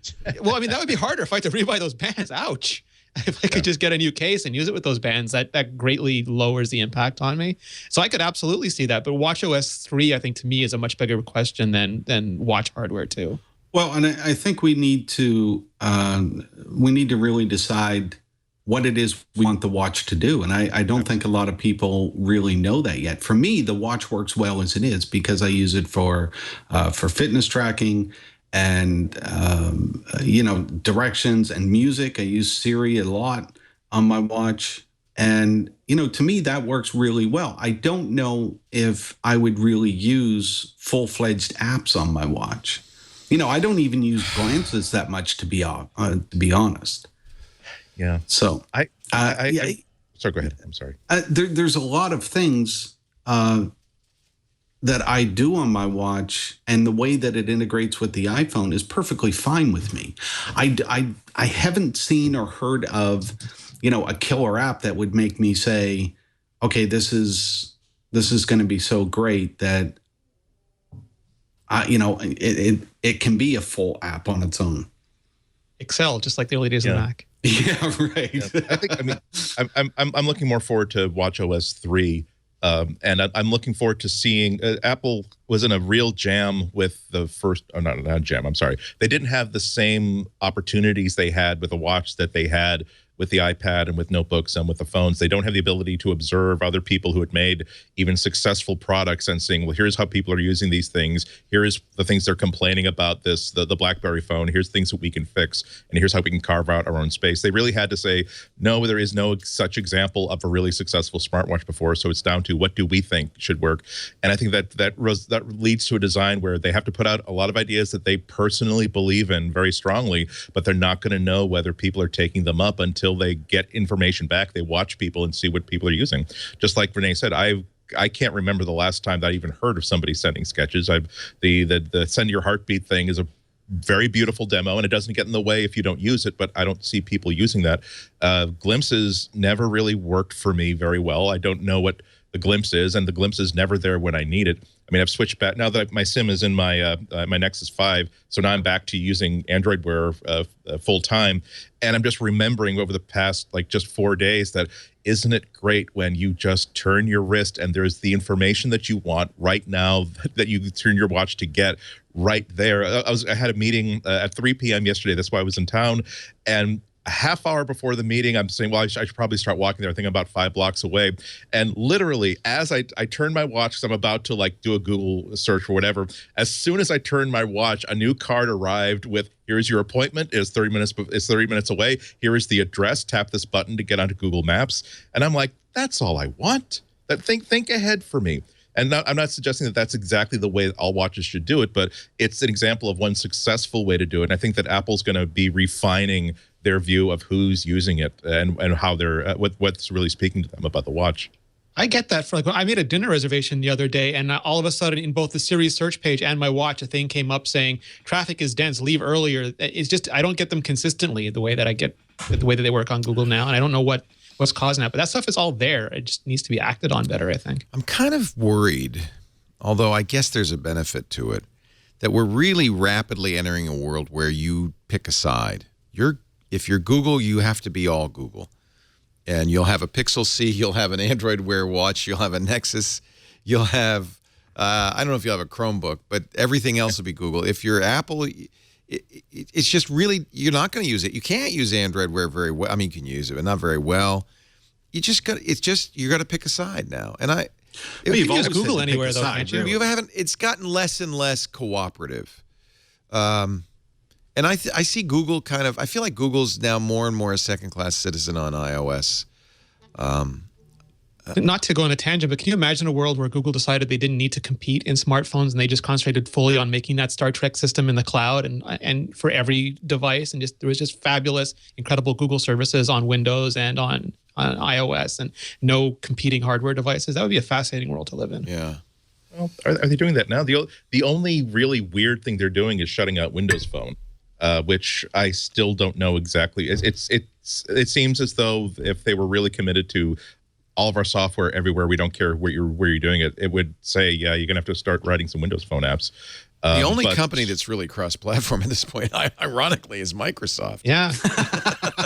Well, I mean, that would be harder if I had to rebuy those bands. Ouch. If I could just get a new case and use it with those bands, that greatly lowers the impact on me. So I could absolutely see that. But WatchOS 3, I think, to me, is a much bigger question than watch hardware too. Well, and I think we need to really decide what it is we want the watch to do. And I don't think a lot of people really know that yet. For me, the watch works well as it is because I use it for fitness tracking and directions and music. I use Siri a lot on my watch. And, to me, that works really well. I don't know if I would really use full-fledged apps on my watch. I don't even use glances that much, to be honest. Yeah. So sorry, go ahead. I'm sorry. There's a lot of things that I do on my watch, and the way that it integrates with the iPhone is perfectly fine with me. I haven't seen or heard of, a killer app that would make me say, okay, this is going to be so great that it can be a full app on its own. Excel, just like the early days of Mac. Yeah, right. Yeah. I'm looking more forward to watchOS 3. And I'm looking forward to seeing Apple was in a real jam with the first, oh, not jam, I'm sorry. They didn't have the same opportunities they had with a watch that they had with the iPad and with notebooks and with the phones. They don't have the ability to observe other people who had made even successful products and saying, well, here's how people are using these things. Here is the things they're complaining about this, the BlackBerry phone. Here's things that we can fix. And here's how we can carve out our own space. They really had to say, no, there is no such example of a really successful smartwatch before. So it's down to what do we think should work. And I think that leads to a design where they have to put out a lot of ideas that they personally believe in very strongly, but they're not going to know whether people are taking them up until they get information back. They watch people and see what people are using. Just like Rene said, I can't remember the last time that I even heard of somebody sending sketches. The send your heartbeat thing is a very beautiful demo, and it doesn't get in the way if you don't use it, but I don't see people using that. Glimpses never really worked for me very well. I don't know what the glimpse is, and the glimpse is never there when I need it. I mean, I've switched back now that my SIM is in my my Nexus 5, so now I'm back to using Android Wear full time, and I'm just remembering over the past just 4 days that isn't it great when you just turn your wrist and there's the information that you want right now that you turn your watch to get right there. I had a meeting at 3 p.m. yesterday. That's why I was in town, and a half hour before the meeting, I'm saying, well, I should probably start walking there. I think I'm about 5 blocks away. And literally, as I turn my watch, because I'm about to do a Google search or whatever, as soon as I turned my watch, a new card arrived with, here's your appointment. It's 30 minutes away. Here is the address. Tap this button to get onto Google Maps. And I'm like, that's all I want. Think ahead for me. And I'm not suggesting that that's exactly the way all watches should do it, but it's an example of one successful way to do it. And I think that Apple's going to be refining their view of who's using it and how they're what's really speaking to them about the watch. I get that. I made a dinner reservation the other day, and all of a sudden, in both the Siri search page and my watch, a thing came up saying traffic is dense, leave earlier. It's just I don't get them consistently the way that they work on Google now, and I don't know what's causing that. But that stuff is all there. It just needs to be acted on better, I think. I'm kind of worried, although I guess there's a benefit to it, that we're really rapidly entering a world where you pick a side. If you're Google, you have to be all Google. And you'll have a Pixel C, you'll have an Android Wear watch, you'll have a Nexus, you'll have, I don't know if you'll have a Chromebook, but everything else will be Google. If you're Apple, it's just really, you're not going to use it. You can't use Android Wear very well. I mean, you can use it, but not very well. You got to pick a side now. And you've always Google anywhere though, can't you? It's gotten less and less cooperative. And I see Google I feel like Google's now more and more a second-class citizen on iOS. Not to go on a tangent, but can you imagine a world where Google decided they didn't need to compete in smartphones and they just concentrated fully on making that Star Trek system in the cloud and for every device, and there was just fabulous, incredible Google services on Windows and on iOS and no competing hardware devices? That would be a fascinating world to live in. Yeah. Well, are they doing that now? The only really weird thing they're doing is shutting out Windows Phone. Which I still don't know exactly. It seems as though if they were really committed to all of our software everywhere, we don't care where you're doing it, it would say, yeah, you're gonna have to start writing some Windows Phone apps. The only company that's really cross-platform at this point, ironically, is Microsoft. Yeah,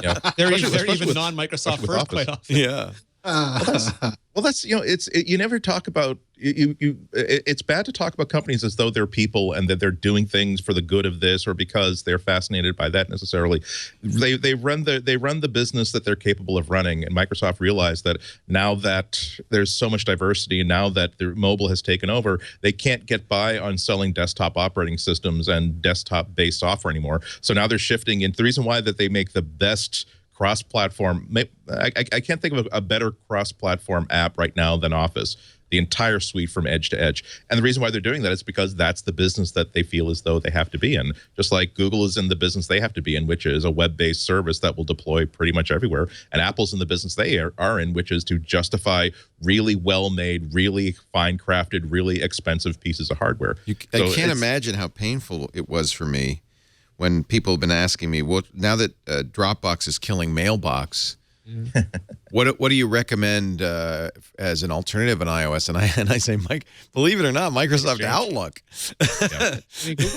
yeah. they're even non-Microsoft first quite often. Yeah. Well, that's you never talk about it's bad to talk about companies as though they're people and that they're doing things for the good of this or because they're fascinated by that necessarily. They run the business that they're capable of running, and Microsoft realized that now that there's so much diversity and now that their mobile has taken over, they can't get by on selling desktop operating systems and desktop-based software anymore. So now they're shifting, and the reason why that they make the best cross-platform, I can't think of a better cross-platform app right now than Office, the entire suite from edge to edge. And the reason why they're doing that is because that's the business that they feel as though they have to be in. Just like Google is in the business they have to be in, which is a web-based service that will deploy pretty much everywhere. And Apple's in the business they are in, which is to justify really well-made, really fine-crafted, really expensive pieces of hardware. I can't imagine how painful it was for me when people have been asking me, well, now that Dropbox is killing Mailbox, What do you recommend as an alternative on iOS? And I say, Mike, believe it or not, Microsoft Outlook.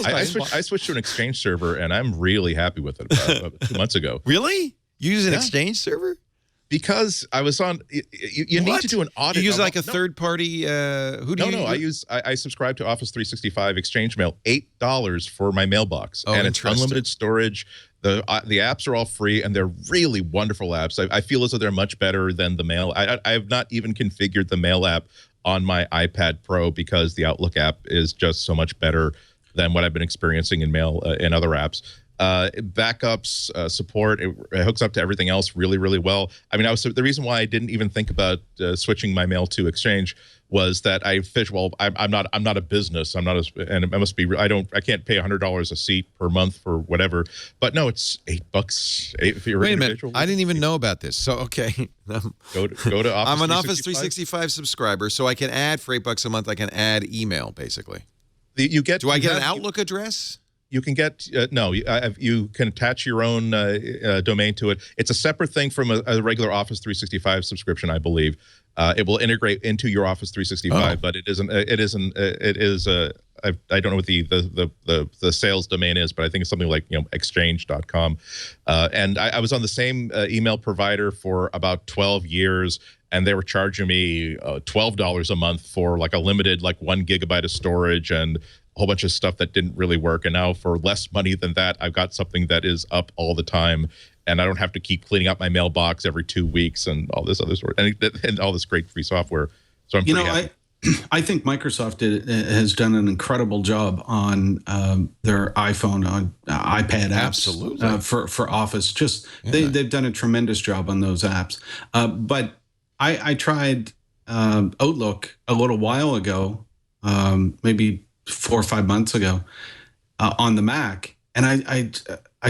I switched to an Exchange server, and I'm really happy with it about 2 months ago. Really? You use an Exchange server? Because I was on, you need to do an audit. You use like a third party. Who do you? No, I subscribe to Office 365 Exchange Mail, $8 for my mailbox, and it's unlimited storage. The apps are all free, and they're really wonderful apps. I feel as though they're much better than the Mail. I have not even configured the Mail app on my iPad Pro because the Outlook app is just so much better than what I've been experiencing in Mail and other apps. Backups, support, it hooks up to everything else really, really well. I mean, the reason why I didn't even think about switching my Mail to Exchange was that I'm not a business. I'm not and it must be. I can't pay $100 a seat per month for whatever. But no, it's $8 if you're Wait an a minute, individual. I didn't even know about this. So okay, go to Office. I'm an Office 365 subscriber, so I can add for $8 a month. I can add email basically. Do I get an Outlook address? You can get you can attach your own domain to it. It's a separate thing from a regular Office 365 subscription, I believe. It will integrate into your Office 365, but it isn't. I don't know what the sales domain is, but I think it's something like exchange.com. And I was on the same email provider for about 12 years, and they were charging me $12 a month for like a limited 1 gigabyte of storage and a whole bunch of stuff that didn't really work. And now for less money than that, I've got something that is up all the time, and I don't have to keep cleaning up my mailbox every 2 weeks and all this other sort and all this great free software. So I'm pretty happy. I think Microsoft has done an incredible job on their iPhone, on iPad apps for Office. They've done a tremendous job on those apps. But I tried Outlook a little while ago, maybe 4 or 5 months ago, on the Mac, and I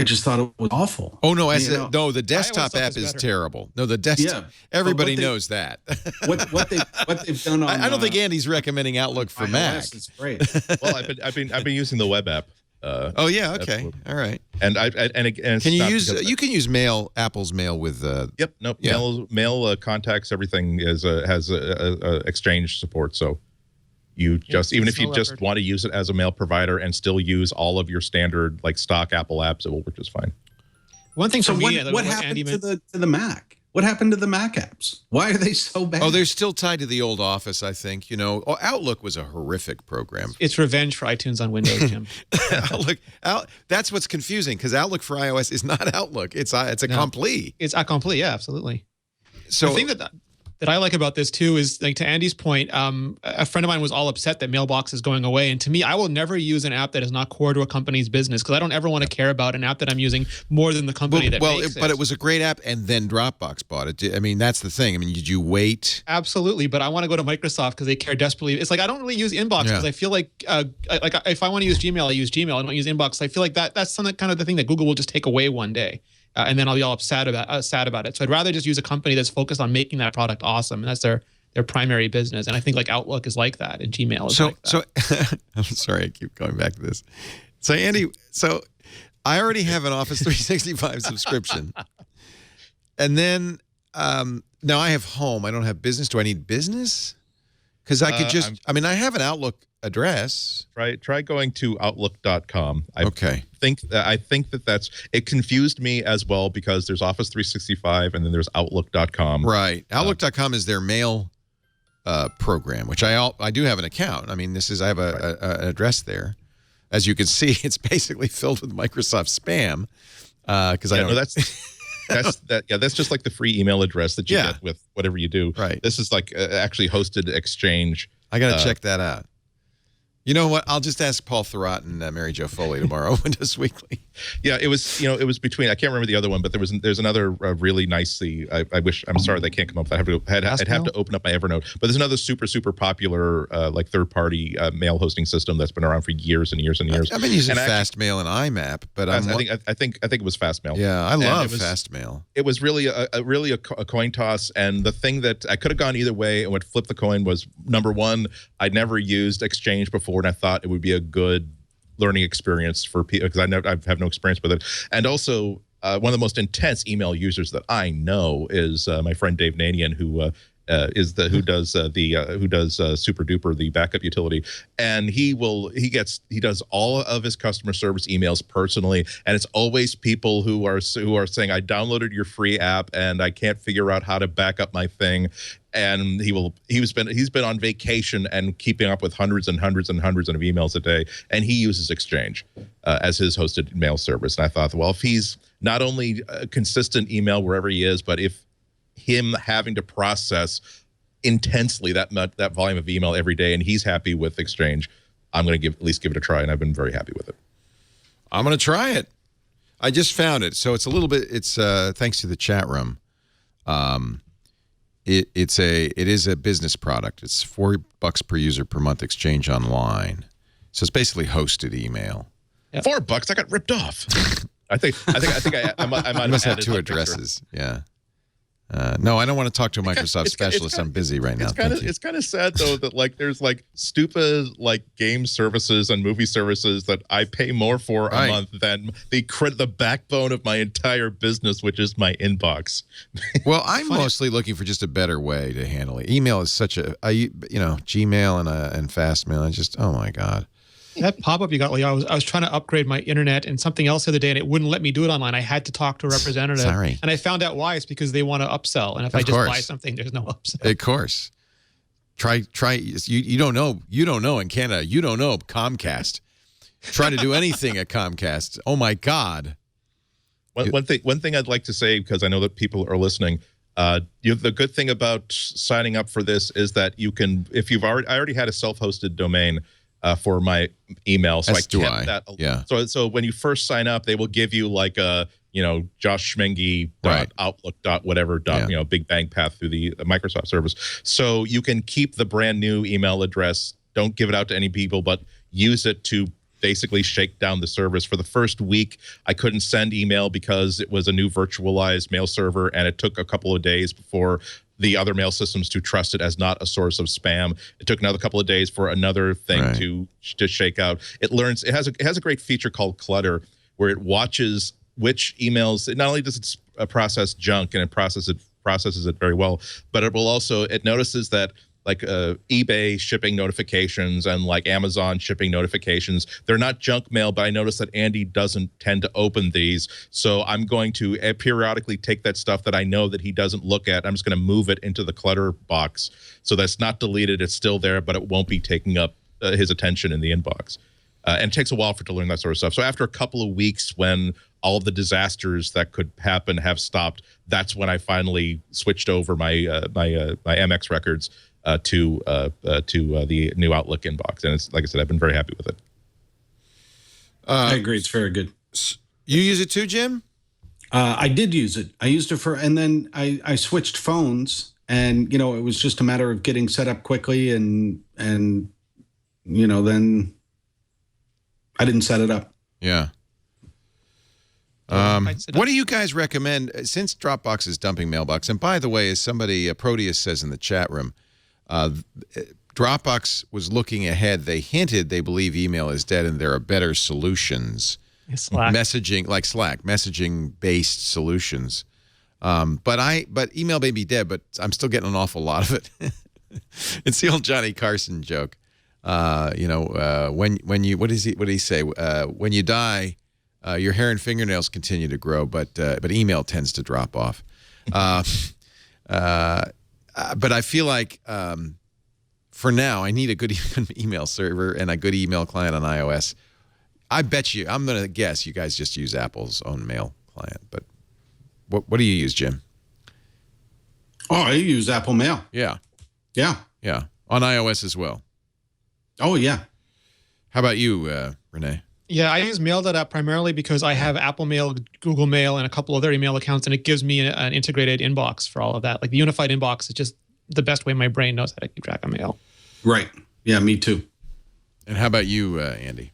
just thought it was awful. Oh no, the desktop app is terrible. No, the desktop. Yeah, everybody knows that. what they've done on. I don't think Andy's recommending Outlook for Mac. It's great. Well, I've been using the web app. Oh yeah, okay, all right. And can you use can use Apple's Mail with Yep, no, yeah. Mail contacts, everything has a Exchange support. So you even if you just want to use it as a mail provider and still use all of your standard stock Apple apps, it will work just fine. One thing. So what happened to the Mac? What happened to the Mac apps? Why are they so bad? Oh, they're still tied to the old Office, I think. Outlook was a horrific program. It's revenge for iTunes on Windows, Jim. That's what's confusing, because Outlook for iOS is not Outlook. It's Accompli. It's Accompli, yeah, absolutely. So the thing that I like about this too is, to Andy's point, a friend of mine was all upset that Mailbox is going away. And to me, I will never use an app that is not core to a company's business, because I don't ever want to care about an app that I'm using more than the company that makes it. But it was a great app, and then Dropbox bought it. I mean, that's the thing. I mean, did you wait? Absolutely, but I want to go to Microsoft because they care desperately. It's like I don't really use Inbox because I feel like if I want to use Gmail, I use Gmail. I don't use Inbox. I feel like that's something kind of the thing that Google will just take away one day. And then I'll be all sad about it. So I'd rather just use a company that's focused on making that product awesome, and that's their primary business. And I think Outlook is like that, and Gmail is like that. So I'm sorry, I keep going back to this. So Andy, I already have an Office 365 subscription, and then now I have Home. I don't have Business. Do I need Business? Because I could I have an Outlook address. Try going to outlook.com. I think it confused me as well, because there's Office 365 and then there's outlook.com. Right. Outlook.com is their mail program, which I do have an account. I mean, I have an address there. As you can see, it's basically filled with Microsoft spam, because that's just like the free email address that you get with whatever you do. Right. This is actually hosted Exchange. I got to check that out. You know what? I'll just ask Paul Thurrott and Mary Jo Foley tomorrow. Windows Weekly. Yeah, it was between. I can't remember the other one, but there's another really nicely. I'm sorry they can't come up with that. I'd have to open up my Evernote. But there's another super popular third party mail hosting system that's been around for years and years and years. I've been using Fastmail and IMAP, but I think it was Fastmail. Yeah, I love Fastmail. It was really a coin toss, and the thing that I could have gone either way, and what flipped the coin was, number one, I'd never used Exchange before, and I thought it would be a good learning experience for people, because I have no experience with it. And also, one of the most intense email users that I know is my friend Dave Nanian, who does Super Duper, the backup utility, and he does all of his customer service emails personally, and it's always people who are saying, I downloaded your free app and I can't figure out how to back up my thing. And he's been on vacation and keeping up with hundreds and hundreds and hundreds of emails a day, and he uses Exchange as his hosted mail service. And I thought, well, if he's not only a consistent email wherever he is, but if him having to process intensely that volume of email every day, and he's happy with Exchange, I'm going to at least give it a try, and I've been very happy with it. I'm going to try it. I just found it, so it's a little bit. It's thanks to the chat room. It is a business product. It's $4 per user per month Exchange Online, so it's basically hosted email. Yep. $4? I got ripped off. I think I must have two addresses. Yeah. No, I don't want to talk to a Microsoft specialist. I'm busy right now. It's kind of sad though that there's stupid game services and movie services that I pay more for a month than the backbone of my entire business, which is my inbox. Well, I'm mostly looking for just a better way to handle it. Email is such Gmail and Fastmail. I just, oh my God. That pop-up you got, I was trying to upgrade my internet and something else the other day, and it wouldn't let me do it online. I had to talk to a representative. Sorry. And I found out why. It's because they want to upsell. And if I just buy something, there's no upsell. Of course. Try. You don't know. You don't know in Canada. You don't know Comcast. Try to do anything at Comcast. Oh my God. One thing I'd like to say, because I know that people are listening. The good thing about signing up for this is that you can, if I already had a self-hosted domain. For my email, so I kept that. Yeah. So when you first sign up, they will give you Josh Schmengi Outlook whatever Big Bang path through the Microsoft service. So you can keep the brand new email address. Don't give it out to any people, but use it to basically shake down the service. For the first week, I couldn't send email because it was a new virtualized mail server, and it took a couple of days before the other mail systems to trust it as not a source of spam. It took another couple of days for another thing to shake out. It learns. It has a great feature called Clutter, where it watches which emails. Not only does it process junk, and it processes it very well, but it notices that eBay shipping notifications and Amazon shipping notifications, they're not junk mail, but I notice that Andy doesn't tend to open these. So I'm going to periodically take that stuff that I know that he doesn't look at. I'm just going to move it into the clutter box. So that's not deleted. It's still there, but it won't be taking up his attention in the inbox. And it takes a while for it to learn that sort of stuff. So after a couple of weeks, when all of the disasters that could happen have stopped, that's when I finally switched over my MX records to the new Outlook inbox, and it's like I said, I've been very happy with it. I agree, it's very good. You use it too, Jim? I did use it. I used it and then I switched phones, and it was just a matter of getting set up quickly, and then I didn't set it up. Yeah. What do you guys recommend since Dropbox is dumping mailbox? And by the way, as somebody Proteus says in the chat room, Dropbox was looking ahead. They hinted they believe email is dead and there are better solutions. Slack. Messaging, like Slack, messaging-based solutions. But email may be dead, but I'm still getting an awful lot of it. It's the old Johnny Carson joke. When you what did he say? When you die, your hair and fingernails continue to grow, but email tends to drop off. But I feel like for now, I need a good email server and a good email client on iOS. I bet you, I'm going to guess you guys just use Apple's own mail client. But what do you use, Jim? Oh, I use Apple Mail. Yeah. Yeah. Yeah. On iOS as well. Oh, yeah. How about you, Rene? Yeah, I use Mail.app primarily because I have Apple Mail, Google Mail, and a couple other email accounts, and it gives me an integrated inbox for all of that. Like the unified inbox is just the best way my brain knows how to keep track of mail. Right. Yeah, me too. And how about you, Andy?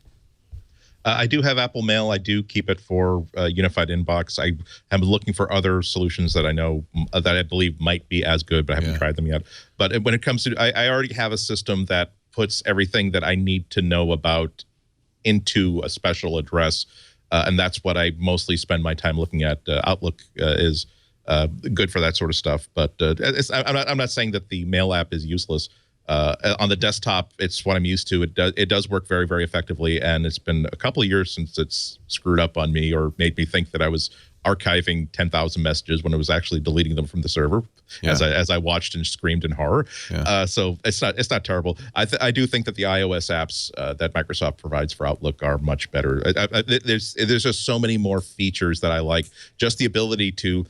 I do have Apple Mail. I do keep it for unified inbox. I am looking for other solutions that I know that I believe might be as good, but I haven't tried them yet. But when it comes to, I already have a system that puts everything that I need to know about into a special address. and that's what I mostly spend my time looking at. Outlook is good for that sort of stuff, but I'm not saying that the mail app is useless. On the desktop, it's what I'm used to. It does work very, very effectively, and it's been a couple of years since it's screwed up on me or made me think that I was archiving 10,000 messages when I was actually deleting them from the server, as I watched and screamed in horror. So it's not terrible. I do think that the iOS apps that Microsoft provides for Outlook are much better. There's just so many more features that I like. Just the ability to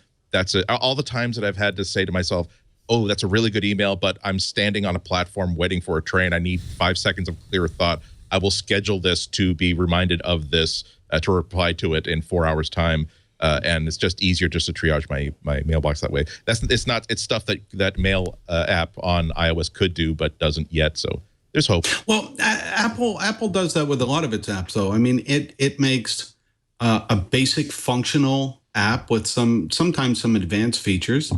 all the times that I've had to say to myself, oh, that's a really good email, but I'm standing on a platform waiting for a train. I need 5 seconds of clear thought. I will schedule this to be reminded of this, to reply to it in 4 hours' time. And it's just easier just to triage my mailbox that way. It's stuff that mail app on iOS could do, but doesn't yet. So there's hope. Well, Apple does that with a lot of its apps, though. I mean, it makes a basic functional app with sometimes some advanced features.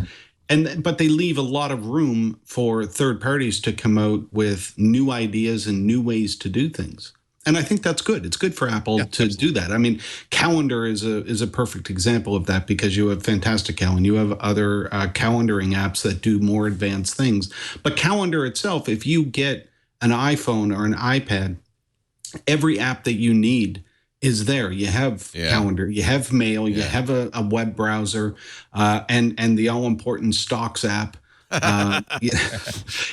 But they leave a lot of room for third parties to come out with new ideas and new ways to do things. And I think that's good. It's good for Apple to do that. I mean, Calendar is a perfect example of that because you have Fantastical and you have other calendaring apps that do more advanced things. But Calendar itself, if you get an iPhone or an iPad, every app that you need is there. You have Calendar, you have Mail, you have a web browser, and the all-important Stocks app.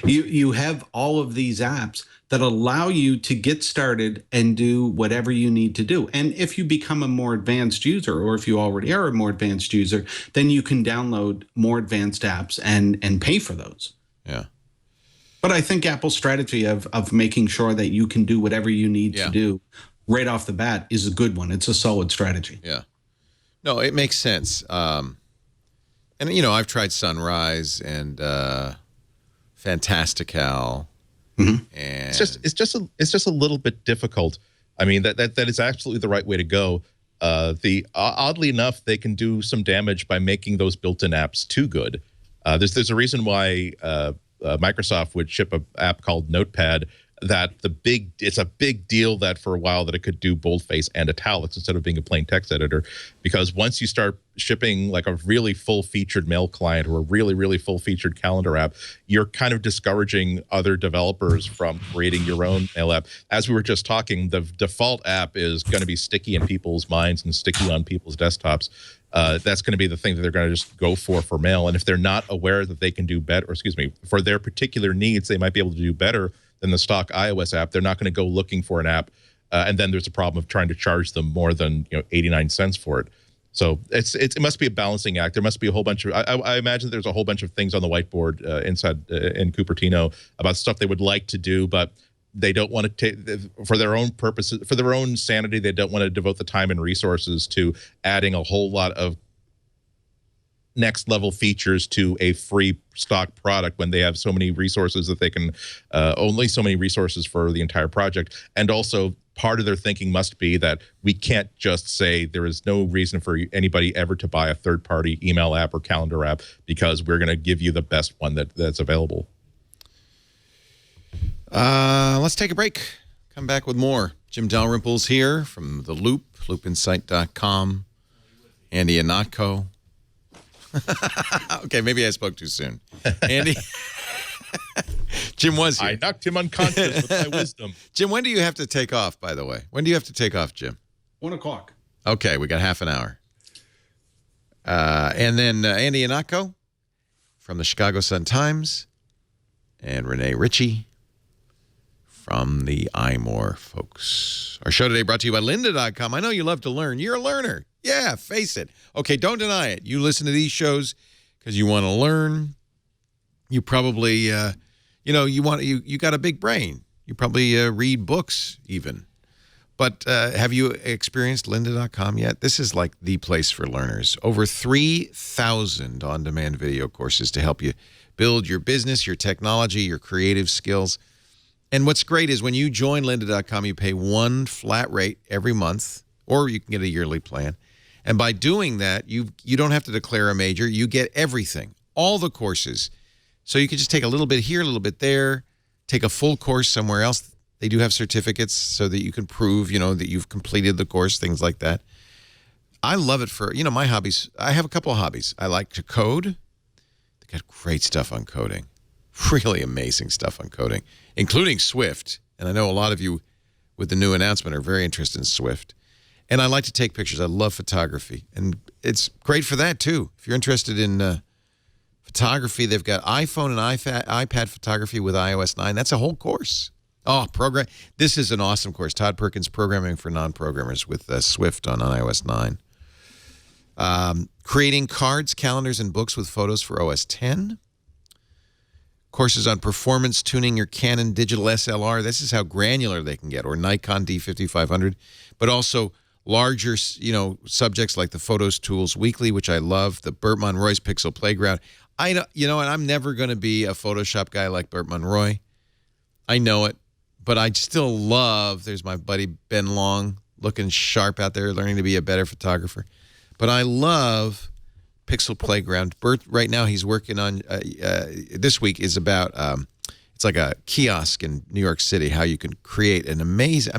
You have all of these apps that allow you to get started and do whatever you need to do. And if you become a more advanced user, or if you already are a more advanced user, then you can download more advanced apps and pay for those. Yeah. But I think Apple's strategy of making sure that you can do whatever you need to do right off the bat is a good one. It's a solid strategy. Yeah. No, it makes sense. And, I've tried Sunrise and Fantastical. Mm-hmm. And it's just a little bit difficult. I mean, that is absolutely the right way to go. Oddly enough, they can do some damage by making those built-in apps too good. There's a reason why Microsoft would ship an app called Notepad. It's a big deal that for a while that it could do boldface and italics instead of being a plain text editor, because once you start shipping like a really full-featured mail client or a really, really full-featured calendar app, you're kind of discouraging other developers from creating your own mail app. As we were just talking, the default app is going to be sticky in people's minds and sticky on people's desktops. That's going to be the thing that they're going to just go for mail. And if they're not aware that they can do better, for their particular needs, they might be able to do better than the stock iOS app. They're not going to go looking for an app, and then there's a problem of trying to charge them more than 89 cents for it. So it must be a balancing act. There must be a whole bunch of I imagine there's a whole bunch of things on the whiteboard inside in Cupertino about stuff they would like to do, but they don't want to take for their own purposes, for their own sanity. They don't want to devote the time and resources to adding a whole lot of next level features to a free stock product when they have so many resources that they can only so many resources for the entire project. And also part of their thinking must be that we can't just say there is no reason for anybody ever to buy a third-party email app or calendar app because we're going to give you the best one that's available. Let's take a break. Come back with more. Jim Dalrymple's here from The Loop, loopinsight.com. Andy Ihnatko. Okay, maybe I spoke too soon. Andy. Jim was here. I knocked him unconscious with my wisdom. Jim, when do you have to take off, by the way? When do you have to take off, Jim? 1 o'clock. Okay, we got half an hour. And then Andy Ihnatko from the Chicago Sun-Times and Rene Ritchie from the iMore folks. Our show today brought to you by lynda.com. I know you love to learn. You're a learner. Yeah, face it. Okay, don't deny it. You listen to these shows because you want to learn. You probably, you got a big brain. You probably read books even. But have you experienced lynda.com yet? This is like the place for learners. Over 3,000 on-demand video courses to help you build your business, your technology, your creative skills. And what's great is when you join lynda.com, you pay one flat rate every month, or you can get a yearly plan. And by doing that, you don't have to declare a major. You get everything, all the courses. So you can just take a little bit here, a little bit there, take a full course somewhere else. They do have certificates so that you can prove, that you've completed the course, things like that. I love it for, my hobbies. I have a couple of hobbies. I like to code. They got great stuff on coding. Really amazing stuff on coding, including Swift. And I know a lot of you with the new announcement are very interested in Swift. And I like to take pictures. I love photography. And it's great for that, too. If you're interested in photography, they've got iPhone and iPad photography with iOS 9. That's a whole course. Oh, program. This is an awesome course. Todd Perkins, Programming for Non-Programmers with Swift on iOS 9. Creating cards, calendars, and books with photos for OS 10. Courses on performance tuning your Canon digital SLR. This is how granular they can get, or Nikon D5500, but also larger, subjects like the Photos Tools Weekly, which I love, the Burt Monroy's Pixel Playground. And I'm never going to be a Photoshop guy like Burt Monroy. I know it, but I still love, there's my buddy Ben Long looking sharp out there, learning to be a better photographer. But I love Pixel Playground. Bert, right now, he's working on, this week is about, it's like a kiosk in New York City, how you can create an amazing,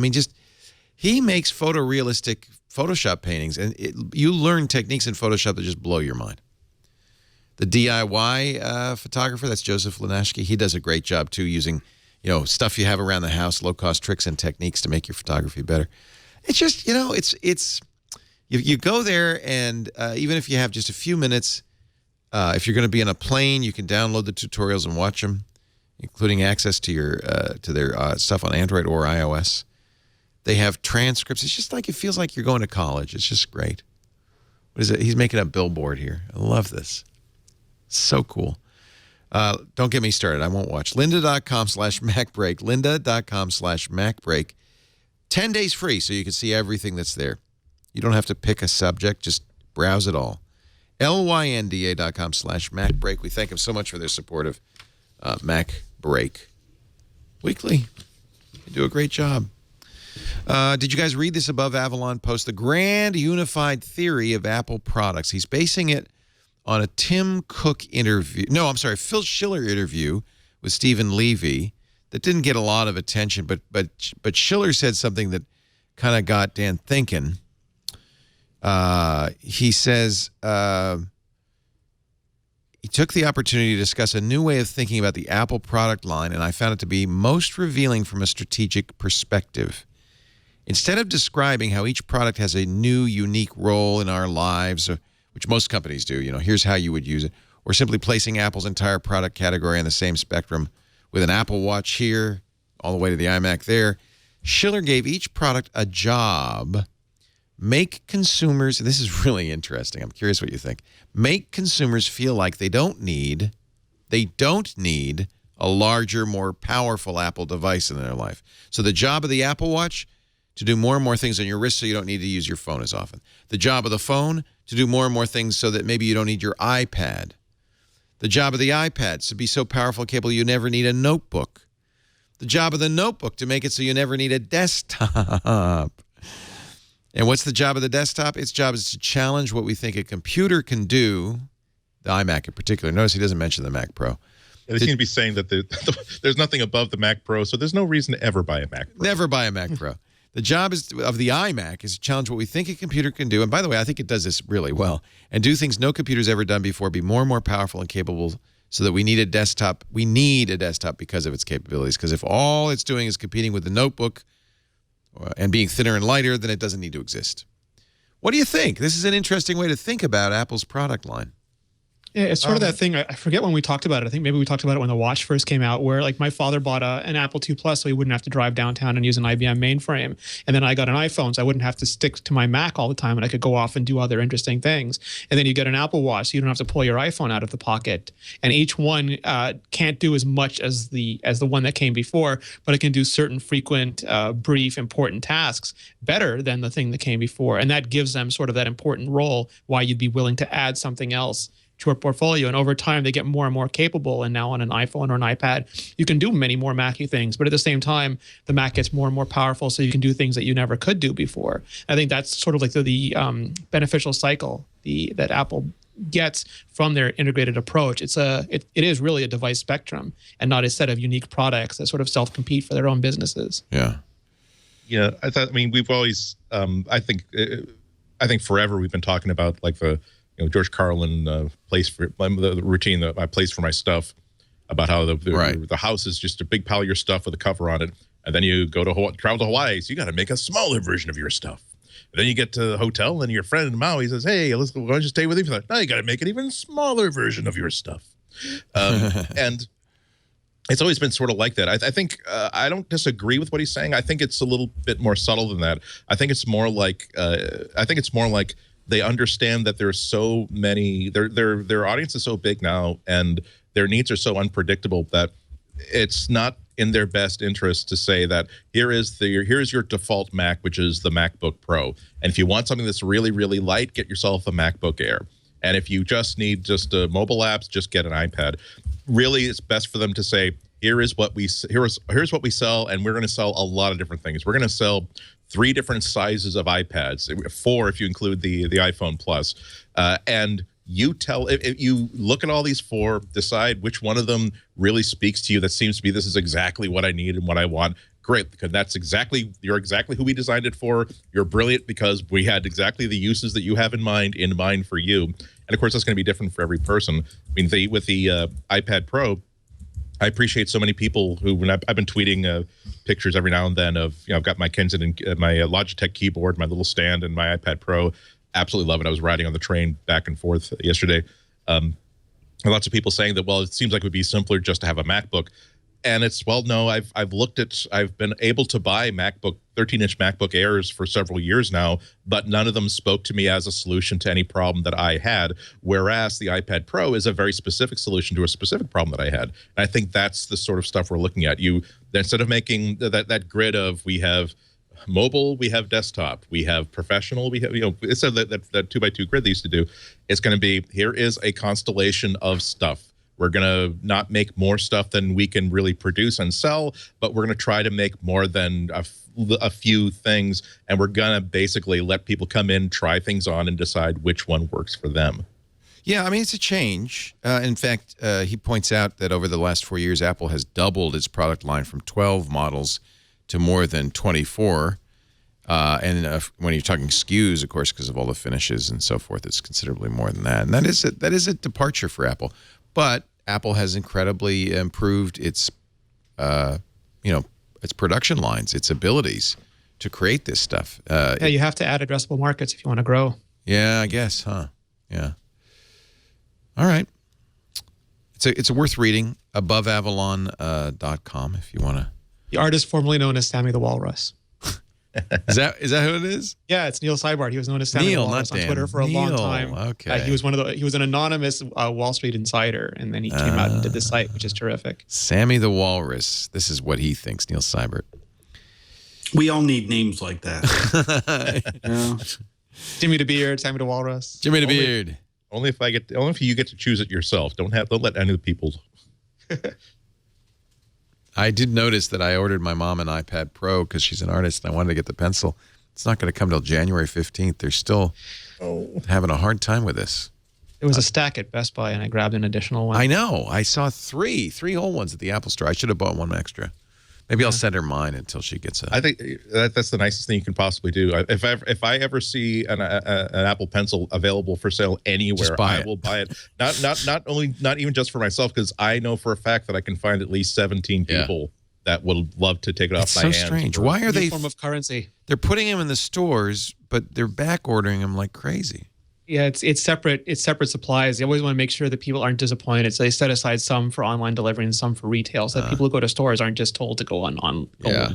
he makes photorealistic Photoshop paintings, and you learn techniques in Photoshop that just blow your mind. The DIY photographer, that's Joseph Lanashki, he does a great job, too, using, stuff you have around the house, low-cost tricks and techniques to make your photography better. It's just, you go there, and even if you have just a few minutes, if you're going to be on a plane, you can download the tutorials and watch them, including access to your to their stuff on Android or iOS. They have transcripts. It's just like, it feels like you're going to college. It's just great. What is it? He's making a billboard here. I love this. So cool. Don't get me started. I won't watch. Lynda.com/MacBreak. Lynda.com/MacBreak. 10 days free, so you can see everything that's there. You don't have to pick a subject. Just browse it all. LYNDA.com/MacBreak. We thank them so much for their support of MacBreak Weekly. They do a great job. Did you guys read this Above Avalon post? The grand unified theory of Apple products. He's basing it on a Tim Cook interview. No, I'm sorry, Phil Schiller interview with Stephen Levy that didn't get a lot of attention, but Schiller said something that kind of got Dan thinking. He says he took the opportunity to discuss a new way of thinking about the Apple product line, and I found it to be most revealing from a strategic perspective. Instead of describing how each product has a new, unique role in our lives, which most companies do, here's how you would use it, or simply placing Apple's entire product category on the same spectrum with an Apple Watch here, all the way to the iMac there, Schiller gave each product a job. Make consumers, this is really interesting, I'm curious what you think, make consumers feel like they don't need a larger, more powerful Apple device in their life. So the job of the Apple Watch, to do more and more things on your wrist so you don't need to use your phone as often. The job of the phone, to do more and more things so that maybe you don't need your iPad. The job of the iPad is to be so powerful and capable you never need a notebook. The job of the notebook, to make it so you never need a desktop. And what's the job of the desktop? Its job is to challenge what we think a computer can do, the iMac in particular. Notice he doesn't mention the Mac Pro. They seem to be saying that there's nothing above the Mac Pro, so there's no reason to ever buy a Mac Pro. Never buy a Mac Pro. The job of the iMac is to challenge what we think a computer can do. And by the way, I think it does this really well. And do things no computer's ever done before, be more and more powerful and capable, so that we need a desktop. We need a desktop because of its capabilities. Because if all it's doing is competing with the notebook and being thinner and lighter, then it doesn't need to exist. What do you think? This is an interesting way to think about Apple's product line. Yeah, it's sort of that thing. I forget when we talked about it. I think maybe we talked about it when the watch first came out, where like my father bought an Apple II Plus so he wouldn't have to drive downtown and use an IBM mainframe. And then I got an iPhone so I wouldn't have to stick to my Mac all the time and I could go off and do other interesting things. And then you get an Apple Watch so you don't have to pull your iPhone out of the pocket. And each one can't do as much as the one that came before, but it can do certain frequent, brief, important tasks better than the thing that came before. And that gives them sort of that important role why you'd be willing to add something else to our portfolio. And over time, they get more and more capable. And now on an iPhone or an iPad, you can do many more Mac-y things. But at the same time, the Mac gets more and more powerful, so you can do things that you never could do before. I think that's sort of like the beneficial cycle that Apple gets from their integrated approach. It is really a device spectrum and not a set of unique products that sort of self-compete for their own businesses. Yeah. Yeah, I mean, we've always, I think forever we've been talking about like the, George Carlin place for the routine that I place for my stuff, about how the house is just a big pile of your stuff with a cover on it, and then you go to travel to Hawaii, so you got to make a smaller version of your stuff. And then you get to the hotel, and your friend in Maui says, "Hey, why don't you stay with him?" Now you got to make an even smaller version of your stuff, and it's always been sort of like that. I think I don't disagree with what he's saying. I think it's a little bit more subtle than that. I think it's more like they understand that there's so many. Their audience is so big now, and their needs are so unpredictable that it's not in their best interest to say that here's your default Mac, which is the MacBook Pro, and if you want something that's really, really light, get yourself a MacBook Air. And if you just need mobile apps, just get an iPad. Really, it's best for them to say, here's what we sell, and we're going to sell a lot of different things. We're going to sell 3 different sizes of iPads, 4 if you include the iPhone Plus, and if you look at all these 4, decide which one of them really speaks to you, that seems to be, this is exactly what I need and what I want. Great, because you're exactly who we designed it for. You're brilliant because we had exactly the uses that you have in mind for you. And of course, that's going to be different for every person. I mean, with the iPad Pro, I appreciate so many people who, when I've been tweeting pictures every now and then of, I've got my Kensington and my Logitech keyboard, my little stand, and my iPad Pro. Absolutely love it. I was riding on the train back and forth yesterday. And lots of people saying that, well, it seems like it would be simpler just to have a MacBook. And it's, well, no, I've been able to buy 13-inch MacBook Airs for several years now, but none of them spoke to me as a solution to any problem that I had, whereas the iPad Pro is a very specific solution to a specific problem that I had. And I think that's the sort of stuff we're looking at. Instead of making that grid of, we have mobile, we have desktop, we have professional, we have, instead of that 2x2 grid they used to do, it's going to be, here is a constellation of stuff. We're going to not make more stuff than we can really produce and sell, but we're going to try to make more than a few things, and we're going to basically let people come in, try things on, and decide which one works for them. Yeah, I mean, it's a change. In fact, he points out that over the last 4 years, Apple has doubled its product line from 12 models to more than 24. And when you're talking SKUs, of course, because of all the finishes and so forth, it's considerably more than that. And that is a departure for Apple. But Apple has incredibly improved its, its production lines, its abilities to create this stuff. Yeah, you have to add addressable markets if you want to grow. Yeah, I guess, huh? Yeah. All right. It's a worth reading. AboveAvalon.com if you want to. The artist formerly known as Sammy the Walrus. Is that who it is? Yeah, it's Neil Seibart. He was known as Sammy the Walrus on Twitter for a long time. Okay. He was an anonymous Wall Street insider, and then he came out and did this site, which is terrific. Sammy the Walrus. This is what he thinks, Neil Seibart. We all need names like that. Jimmy the Beard, Sammy the Walrus. Jimmy the Beard. Only if you get to choose it yourself. Don't let any of the people. I did notice that I ordered my mom an iPad Pro because she's an artist and I wanted to get the pencil. It's not going to come till January 15th. They're still having a hard time with this. There was a stack at Best Buy and I grabbed an additional one. I know. I saw three whole ones at the Apple Store. I should have bought one extra. Maybe I'll send her mine until she gets it. I think that's the nicest thing you can possibly do. If I ever see an Apple Pencil available for sale anywhere, I will buy it. Not even just for myself, because I know for a fact that I can find at least 17 people that would love to take it off my hands. It's so strange. Why are they form of currency? They're putting them in the stores, but they're back ordering them like crazy. Yeah, it's separate. It's separate supplies. They always want to make sure that people aren't disappointed. So they set aside some for online delivery and some for retail, so that people who go to stores aren't just told to go and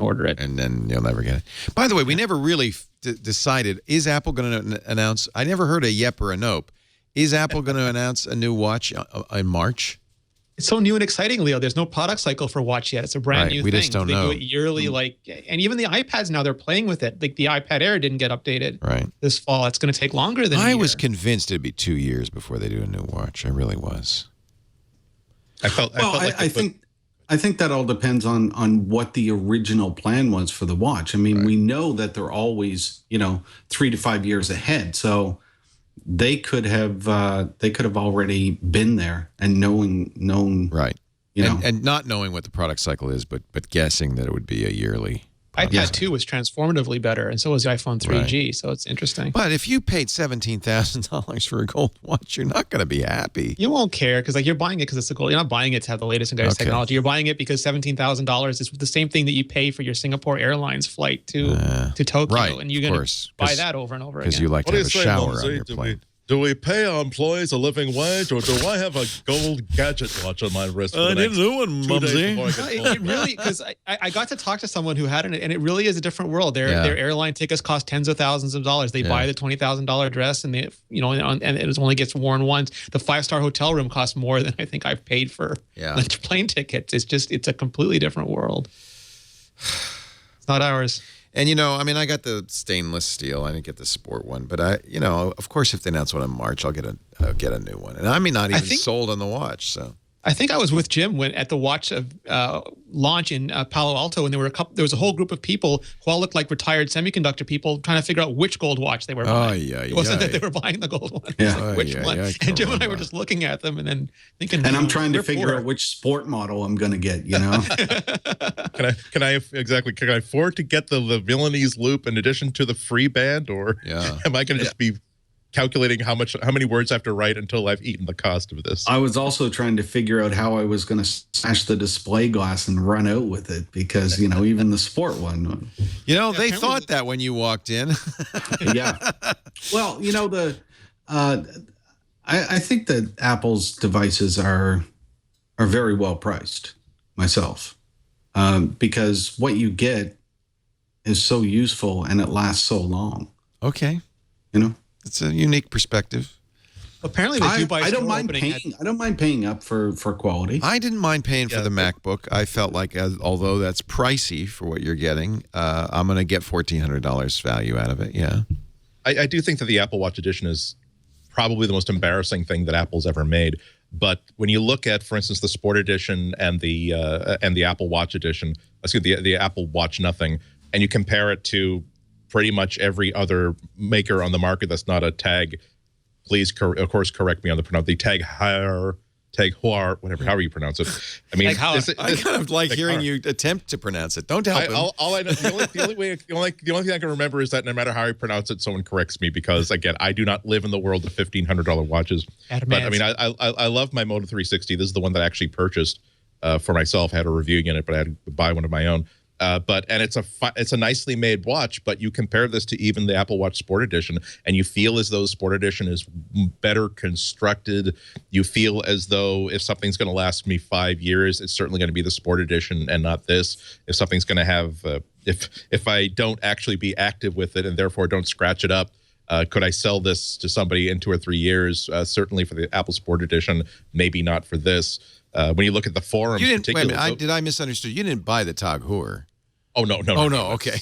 order it. And then you'll never get it. By the way, we never really decided, is Apple going to announce, I never heard a yep or a nope. Is Apple going to announce a new watch in March? It's so new and exciting, Leo. There's no product cycle for watch yet. It's a brand new thing. We just don't know. They do it yearly, and even the iPads now, they're playing with it. Like the iPad Air didn't get updated this fall. It's going to take longer than I was convinced it'd be 2 years before they do a new watch. I really was. I think that all depends on what the original plan was for the watch. I mean, we know that they're always, 3 to 5 years ahead. So, they could have already been there and known right. You know, and not knowing what the product cycle is, but guessing that it would be a yearly. iPad 2 was transformatively better, and so was the iPhone 3G. Right. So it's interesting. But if you paid $17,000 for a gold watch, you're not going to be happy. You won't care because you're buying it because it's a gold. You're not buying it to have the latest and greatest technology. You're buying it because $17,000 is the same thing that you pay for your Singapore Airlines flight to Tokyo, right, and you're going to buy that over and over again. Because you like to have a shower on your plane. Do we pay our employees a living wage, or do I have a gold gadget watch on my wrist? I didn't do it, Mumsy. It really, because I got to talk to someone who had it, and it really is a different world. Their airline tickets cost tens of thousands of dollars. They buy the $20,000 dress, and and it only gets worn once. The 5-star hotel room costs more than I think I've paid for plane tickets. It's a completely different world. It's not ours. And, I got the stainless steel. I didn't get the sport one. But, of course, if they announce one in March, I'll get a new one. And I may not even sold on the watch. So I think I was with Jim at the watch launch in Palo Alto, and there was a whole group of people who all looked like retired semiconductor people trying to figure out which gold watch they were buying. It wasn't that they were buying the gold one. Yeah. Which one? And Jim and I were just looking at them and then thinking. And I'm trying to figure out which sport model I'm going to get, Can I afford to get the Milanese loop in addition to the free band, or am I going to just be calculating how many words I have to write until I've eaten the cost of this? I was also trying to figure out how I was going to smash the display glass and run out with it because, even the sport one. They thought that when you walked in. Yeah. Well, I think that Apple's devices are very well priced myself because what you get is so useful and it lasts so long. Okay. It's a unique perspective. Apparently, they do buy. I don't mind paying up for quality. I didn't mind paying for the MacBook. I felt like, although that's pricey for what you're getting, I'm going to get $1,400 value out of it. Yeah, I do think that the Apple Watch Edition is probably the most embarrassing thing that Apple's ever made. But when you look at, for instance, the Sport Edition and the Apple Watch Edition, the Apple Watch Nothing, and you compare it to pretty much every other maker on the market that's not a Tag, please, of course, correct me on the pronoun. The Tag Heuer, however you pronounce it. I mean, I kind of like hearing you attempt to pronounce it. Don't help him. All I know, the only thing I can remember is that no matter how I pronounce it, someone corrects me because, again, I do not live in the world of $1,500 watches. But I mean, I love my Moto 360. This is the one that I actually purchased for myself. I had a review in it, but I had to buy one of my own. And it's a nicely made watch, but you compare this to even the Apple Watch Sport Edition, and you feel as though Sport Edition is better constructed. You feel as though if something's going to last me 5 years, it's certainly going to be the Sport Edition and not this. If something's going to have, if I don't actually be active with it and therefore don't scratch it up, could I sell this to somebody in 2 or 3 years? Certainly for the Apple Sport Edition, maybe not for this. When you look at the forums, wait a minute, did I misunderstand? You didn't buy the Tag Heuer. Oh no! Okay.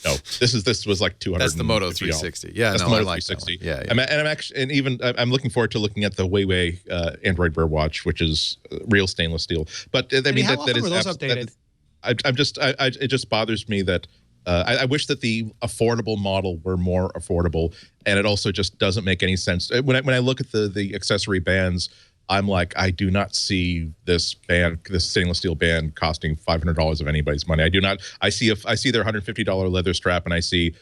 No, this was like $200. That's the Moto 360. Yeah, that's the Moto 360. Yeah. I'm looking forward to looking at the Huawei Android Wear watch, which is real stainless steel. But how often were those updated? It just bothers me that I wish that the affordable model were more affordable, and it also just doesn't make any sense when I look at the accessory bands. I'm like, I do not see this stainless steel band costing $500 of anybody's money. I do not. I see their $150 leather strap, and I see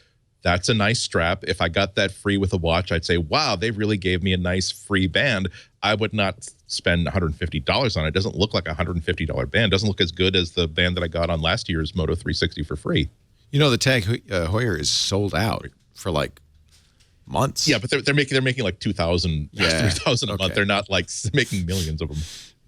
that's a nice strap. If I got that free with a watch, I'd say, wow, they really gave me a nice free band. I would not spend $150 on it. It doesn't look like a $150 band. It doesn't look as good as the band that I got on last year's Moto 360 for free. The Tag Heuer is sold out for like months. Yeah, but they're making like 2,000, 3,000 a month. They're not like making millions of them.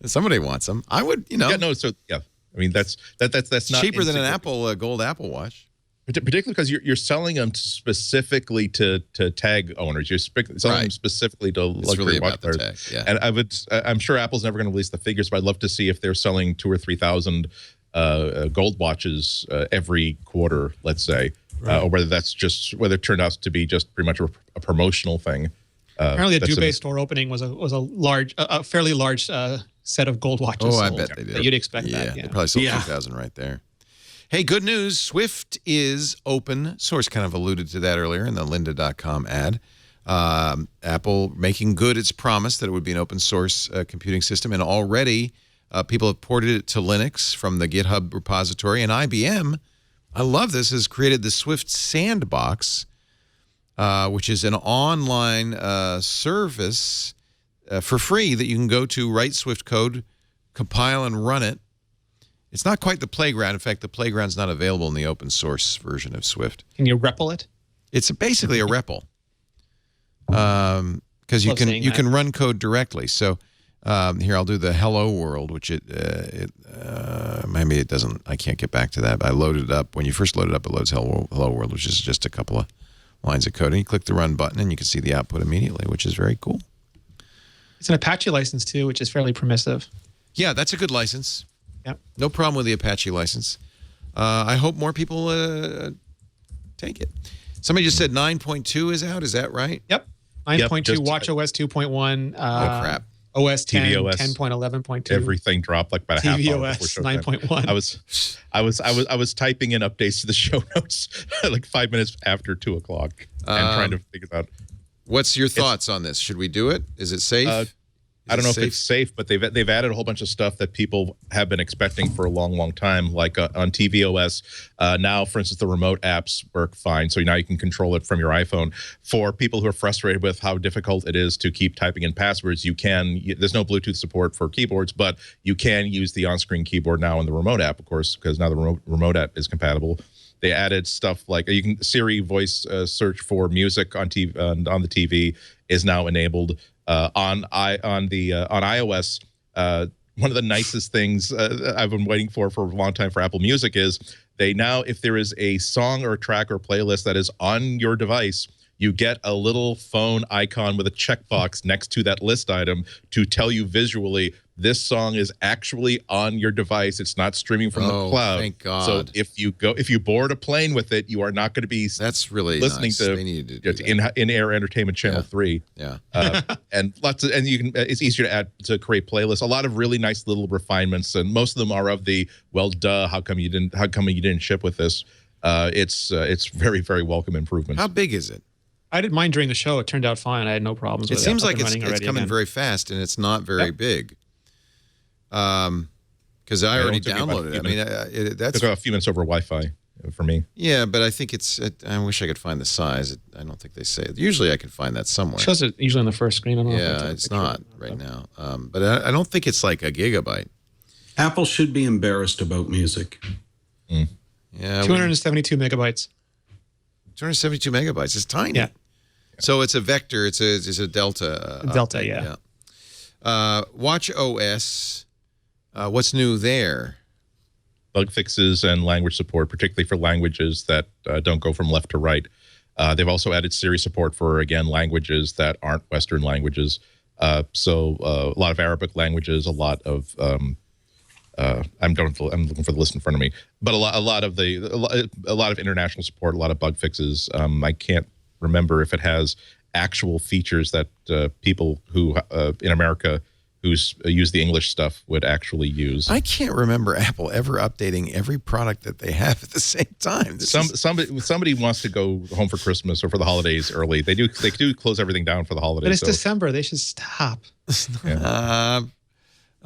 Somebody wants them. I would, Yeah, no. So yeah, I mean that's not cheaper than an Apple gold Apple Watch. Particularly because you're selling them specifically to Tag owners. You're selling them specifically to luxury watch players. Yeah. And I'm sure Apple's never going to release the figures, but I'd love to see if they're selling 2,000 or 3,000 gold watches every quarter, let's say. Or whether it turned out to be just pretty much a promotional thing. Apparently, the Dubai store opening was a fairly large set of gold watches. Oh, I bet they did. You'd expect that. They probably sold 2,000 right there. Hey, good news. Swift is open source. Kind of alluded to that earlier in the lynda.com ad. Apple making good its promise that it would be an open source computing system, and already people have ported it to Linux from the GitHub repository, and IBM, I love this, has created the Swift Sandbox, which is an online service for free that you can go to, write Swift code, compile and run it. It's not quite the playground. In fact, the playground's not available in the open source version of Swift. Can you REPL it? It's basically a REPL. Because you can run code directly. So here I'll do the hello world, which maybe it doesn't. I can't get back to that. But I loaded it up. When you first load it up, it loads hello world, which is just a couple of lines of code. And you click the run button, and you can see the output immediately, which is very cool. It's an Apache license too, which is fairly permissive. Yeah, that's a good license. Yep. No problem with the Apache license. I hope more people take it. Somebody just said 9.2 is out. Is that right? Yep. 9.2, Yep, WatchOS 2.1. Oh, crap. OS 10, tvOS, 10.11.2. Everything dropped like about a half hour before tvOS showtime. 9.1. I was typing in updates to the show notes like 5 minutes after 2 o'clock and trying to figure out. What's your thoughts on this? Should we do it? Is it safe? I don't know if it's safe, but they've added a whole bunch of stuff that people have been expecting for a long time, like on tvOS. Now, for instance, the remote apps work fine, so now you can control it from your iPhone. For people who are frustrated with how difficult it is to keep typing in passwords, you can. There's no Bluetooth support for keyboards, but you can use the on-screen keyboard now in the remote app, of course, because now the remote app is compatible. They added stuff like you can Siri voice search for music on TV on the TV is now enabled. On iOS, one of the nicest things I've been waiting for a long time for Apple Music is they now, if there is a song or a track or playlist that is on your device, you get a little phone icon with a checkbox next to that list item to tell you visually this song is actually on your device. It's not streaming from the cloud. Thank God. So if you board a plane with it, you are not going to be listening to in-air entertainment channel 3. Yeah. And it's easier to add to create playlists. A lot of really nice little refinements, and most of them are of the how come you didn't ship with this? It's very, very welcome improvement. How big is it? I did mine during the show. It turned out fine. I had no problems with it. It seems like it's coming very fast, and it's not very big. Because I already downloaded it. I mean, that's took a few minutes over Wi-Fi for me. Yeah, but I think I wish I could find the size. I don't think they say it. Usually I can find that somewhere. It shows it usually on the first screen. I don't know yeah, it's not right now. But I don't think it's like a gigabyte. Apple should be embarrassed about music. Mm. Yeah, 272 megabytes. 272 megabytes. It's tiny. Yeah. So it's a vector. It's a delta. Delta, yeah. WatchOS. What's new there? Bug fixes and language support, particularly for languages that don't go from left to right. They've also added Siri support for, again, languages that aren't Western languages. So a lot of Arabic languages, a lot of I'm looking for the list in front of me, but a lot of international support, a lot of bug fixes. I can't remember if it has actual features that people who in America who's use the English stuff would actually use. I can't remember Apple ever updating every product that they have at the same time. Somebody wants to go home for Christmas or for the holidays early. They do close everything down for the holidays. But it's December. They should stop. Yeah.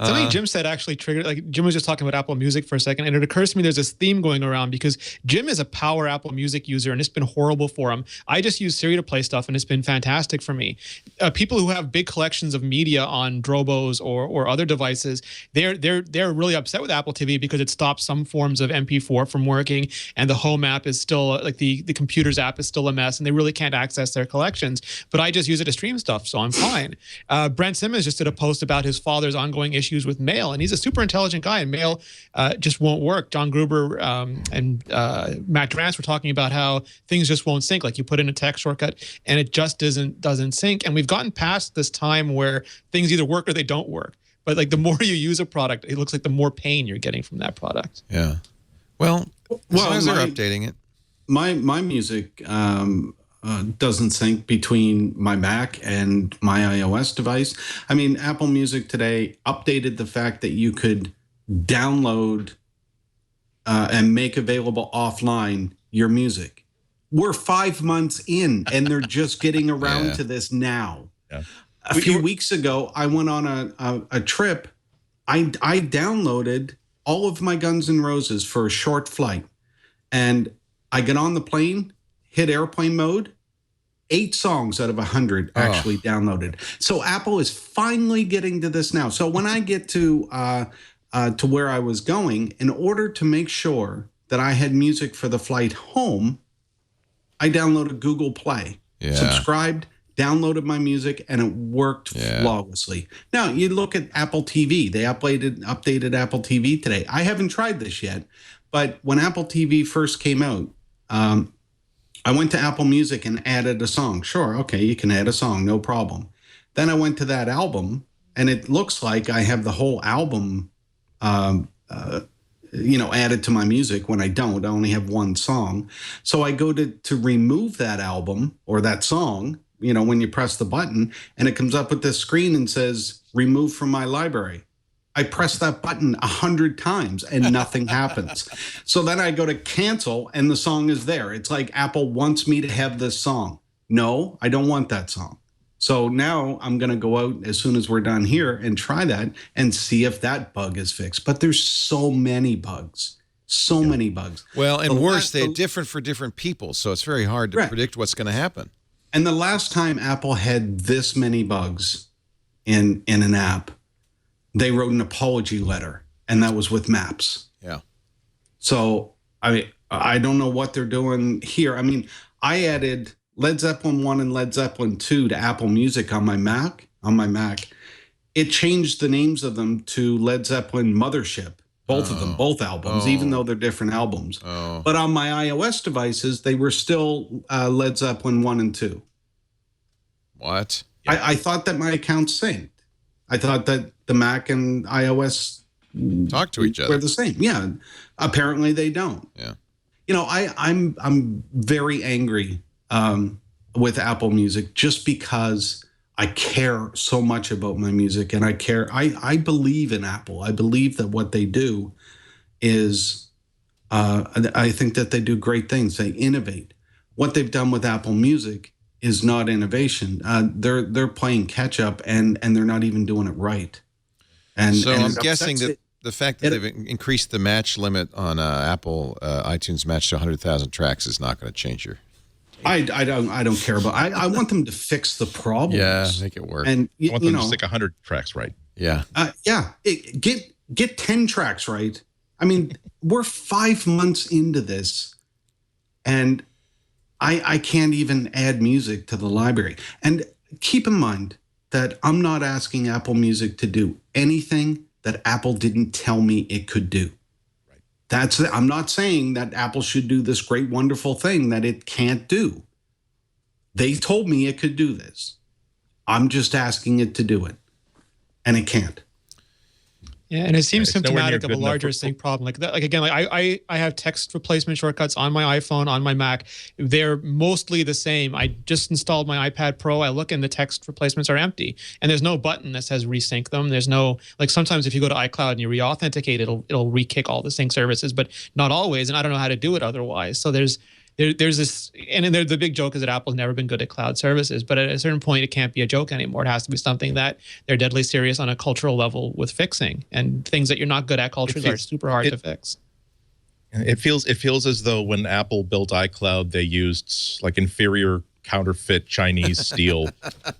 Something Jim said actually triggered, like Jim was just talking about Apple Music for a second, and it occurs to me there's this theme going around because Jim is a power Apple Music user, and it's been horrible for him. I just use Siri to play stuff, and it's been fantastic for me. People who have big collections of media on Drobos or other devices, they're really upset with Apple TV because it stops some forms of MP4 from working, and the Home app is still, like the Computers app is still a mess, and they really can't access their collections. But I just use it to stream stuff, so I'm fine. Brent Simmons just did a post about his father's ongoing issues with Mail, and he's a super intelligent guy, and Mail just won't work. John Gruber and Matt Durance were talking about how things just won't sync. Like you put in a text shortcut and it just doesn't sync. And we've gotten past this time where things either work or they don't work. But like the more you use a product, it looks like the more pain you're getting from that product. Yeah. Well, as long as they're updating it. My music doesn't sync between my Mac and my iOS device. I mean, Apple Music today updated the fact that you could download and make available offline your music. we're 5 months in, and they're just getting around to this now. Yeah. A few weeks ago, I went on a trip. I downloaded all of my Guns N' Roses for a short flight, and I get on the plane, hit airplane mode. 8 songs out of 100 actually downloaded. So Apple is finally getting to this now. So when I get to where I was going, in order to make sure that I had music for the flight home, I downloaded Google Play, subscribed, downloaded my music, and it worked flawlessly. Now, you look at Apple TV. They updated Apple TV today. I haven't tried this yet, but when Apple TV first came out, I went to Apple Music and added a song. Sure, okay, you can add a song, no problem. Then I went to that album, and it looks like I have the whole album, added to my music when I don't. I only have one song. So I go to remove that album or that song, when you press the button, and it comes up with this screen and says, remove from my library. I press that button 100 times and nothing happens. So then I go to cancel and the song is there. It's like Apple wants me to have this song. No, I don't want that song. So now I'm going to go out as soon as we're done here and try that and see if that bug is fixed. But there's so many bugs. So many bugs. Well, and worse, they're different for different people. So it's very hard to predict what's going to happen. And the last time Apple had this many bugs in an app, they wrote an apology letter, and that was with Maps. Yeah. So I don't know what they're doing here. I mean, I added Led Zeppelin 1 and Led Zeppelin 2 to Apple Music on my Mac. It changed the names of them to Led Zeppelin Mothership, both of them, both albums, even though they're different albums. But on my iOS devices, they were still Led Zeppelin 1 and 2. What? I thought that my accounts synced. I thought that the Mac and iOS talk to each other. We're the same. Yeah. Apparently they don't. Yeah. I'm very angry with Apple Music just because I care so much about my music, and I believe in Apple. I believe that what they do is I think that they do great things. They innovate. What they've done with Apple Music is not innovation. They're playing catch up, and they're not even doing it right. And I'm guessing that the fact that they've increased the match limit on Apple iTunes Match to 100,000 tracks is not going to change your. I don't care about. I want them to fix the problems. Yeah, make it work. And I want them to stick 100 tracks right. Yeah. Get 10 tracks right. I mean, we're 5 months into this, and I can't even add music to the library. And keep in mind that I'm not asking Apple Music to do anything that Apple didn't tell me it could do. I'm not saying that Apple should do this great, wonderful thing that it can't do. They told me it could do this. I'm just asking it to do it, and it can't. Yeah, and it seems symptomatic of a larger sync problem. I have text replacement shortcuts on my iPhone, on my Mac. They're mostly the same. I just installed my iPad Pro. I look and the text replacements are empty, and there's no button that says resync them. There's no, like, sometimes if you go to iCloud and you re-authenticate, it'll re-kick all the sync services, but not always. And I don't know how to do it otherwise. So there's this, and the big joke is that Apple's never been good at cloud services, but at a certain point, it can't be a joke anymore. It has to be something that they're deadly serious on a cultural level with fixing, and things that you're not good at culturally are super hard to fix. It feels as though when Apple built iCloud, they used like inferior counterfeit Chinese steel,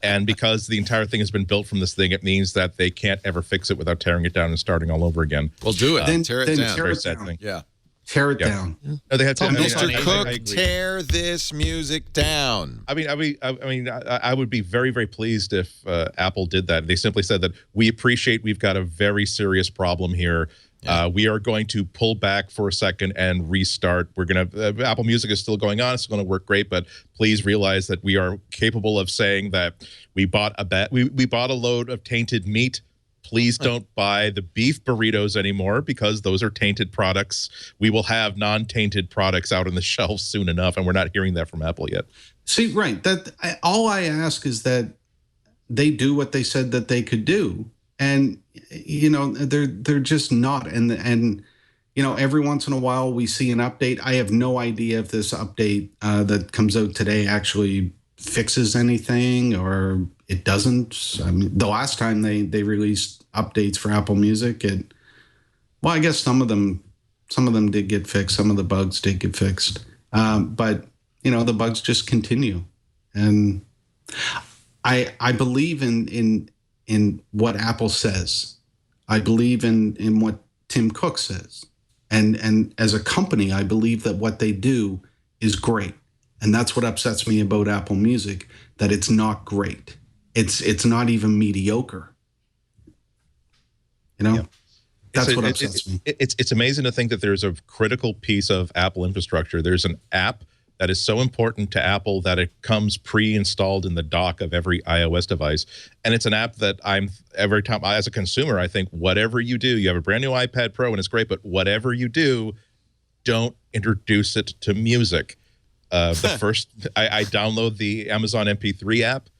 and because the entire thing has been built from this thing, it means that they can't ever fix it without tearing it down and starting all over again. Well, do it. Tear it down. Very sad thing. Yeah. Tear it down. No, they had to. Mr. Cook, tear this music down. I would be very, very pleased if Apple did that. They simply said that we appreciate we've got a very serious problem here. Yeah. We are going to pull back for a second and restart. We're going to Apple Music is still going on. It's going to work great, but please realize that we are capable of saying that we bought a load of tainted meat. Please don't buy the beef burritos anymore because those are tainted products. We will have non-tainted products out on the shelves soon enough, and we're not hearing that from Apple yet. See, right. All I ask is that they do what they said that they could do, and they're just not. And every once in a while we see an update. I have no idea if this update that comes out today actually fixes anything or it doesn't. I mean, the last time they released updates for Apple Music, I guess some of them did get fixed. Some of the bugs did get fixed. But the bugs just continue. And I believe in what Apple says. I believe in what Tim Cook says. And as a company, I believe that what they do is great. And that's what upsets me about Apple Music, that it's not great. It's not even mediocre. Yeah. That's what upsets me. It's amazing to think that there's a critical piece of Apple infrastructure. There's an app that is so important to Apple that it comes pre-installed in the dock of every iOS device. And it's an app that every time, as a consumer, I think whatever you do, you have a brand new iPad Pro and it's great, but whatever you do, don't introduce it to music. The first, I download the Amazon MP3 app.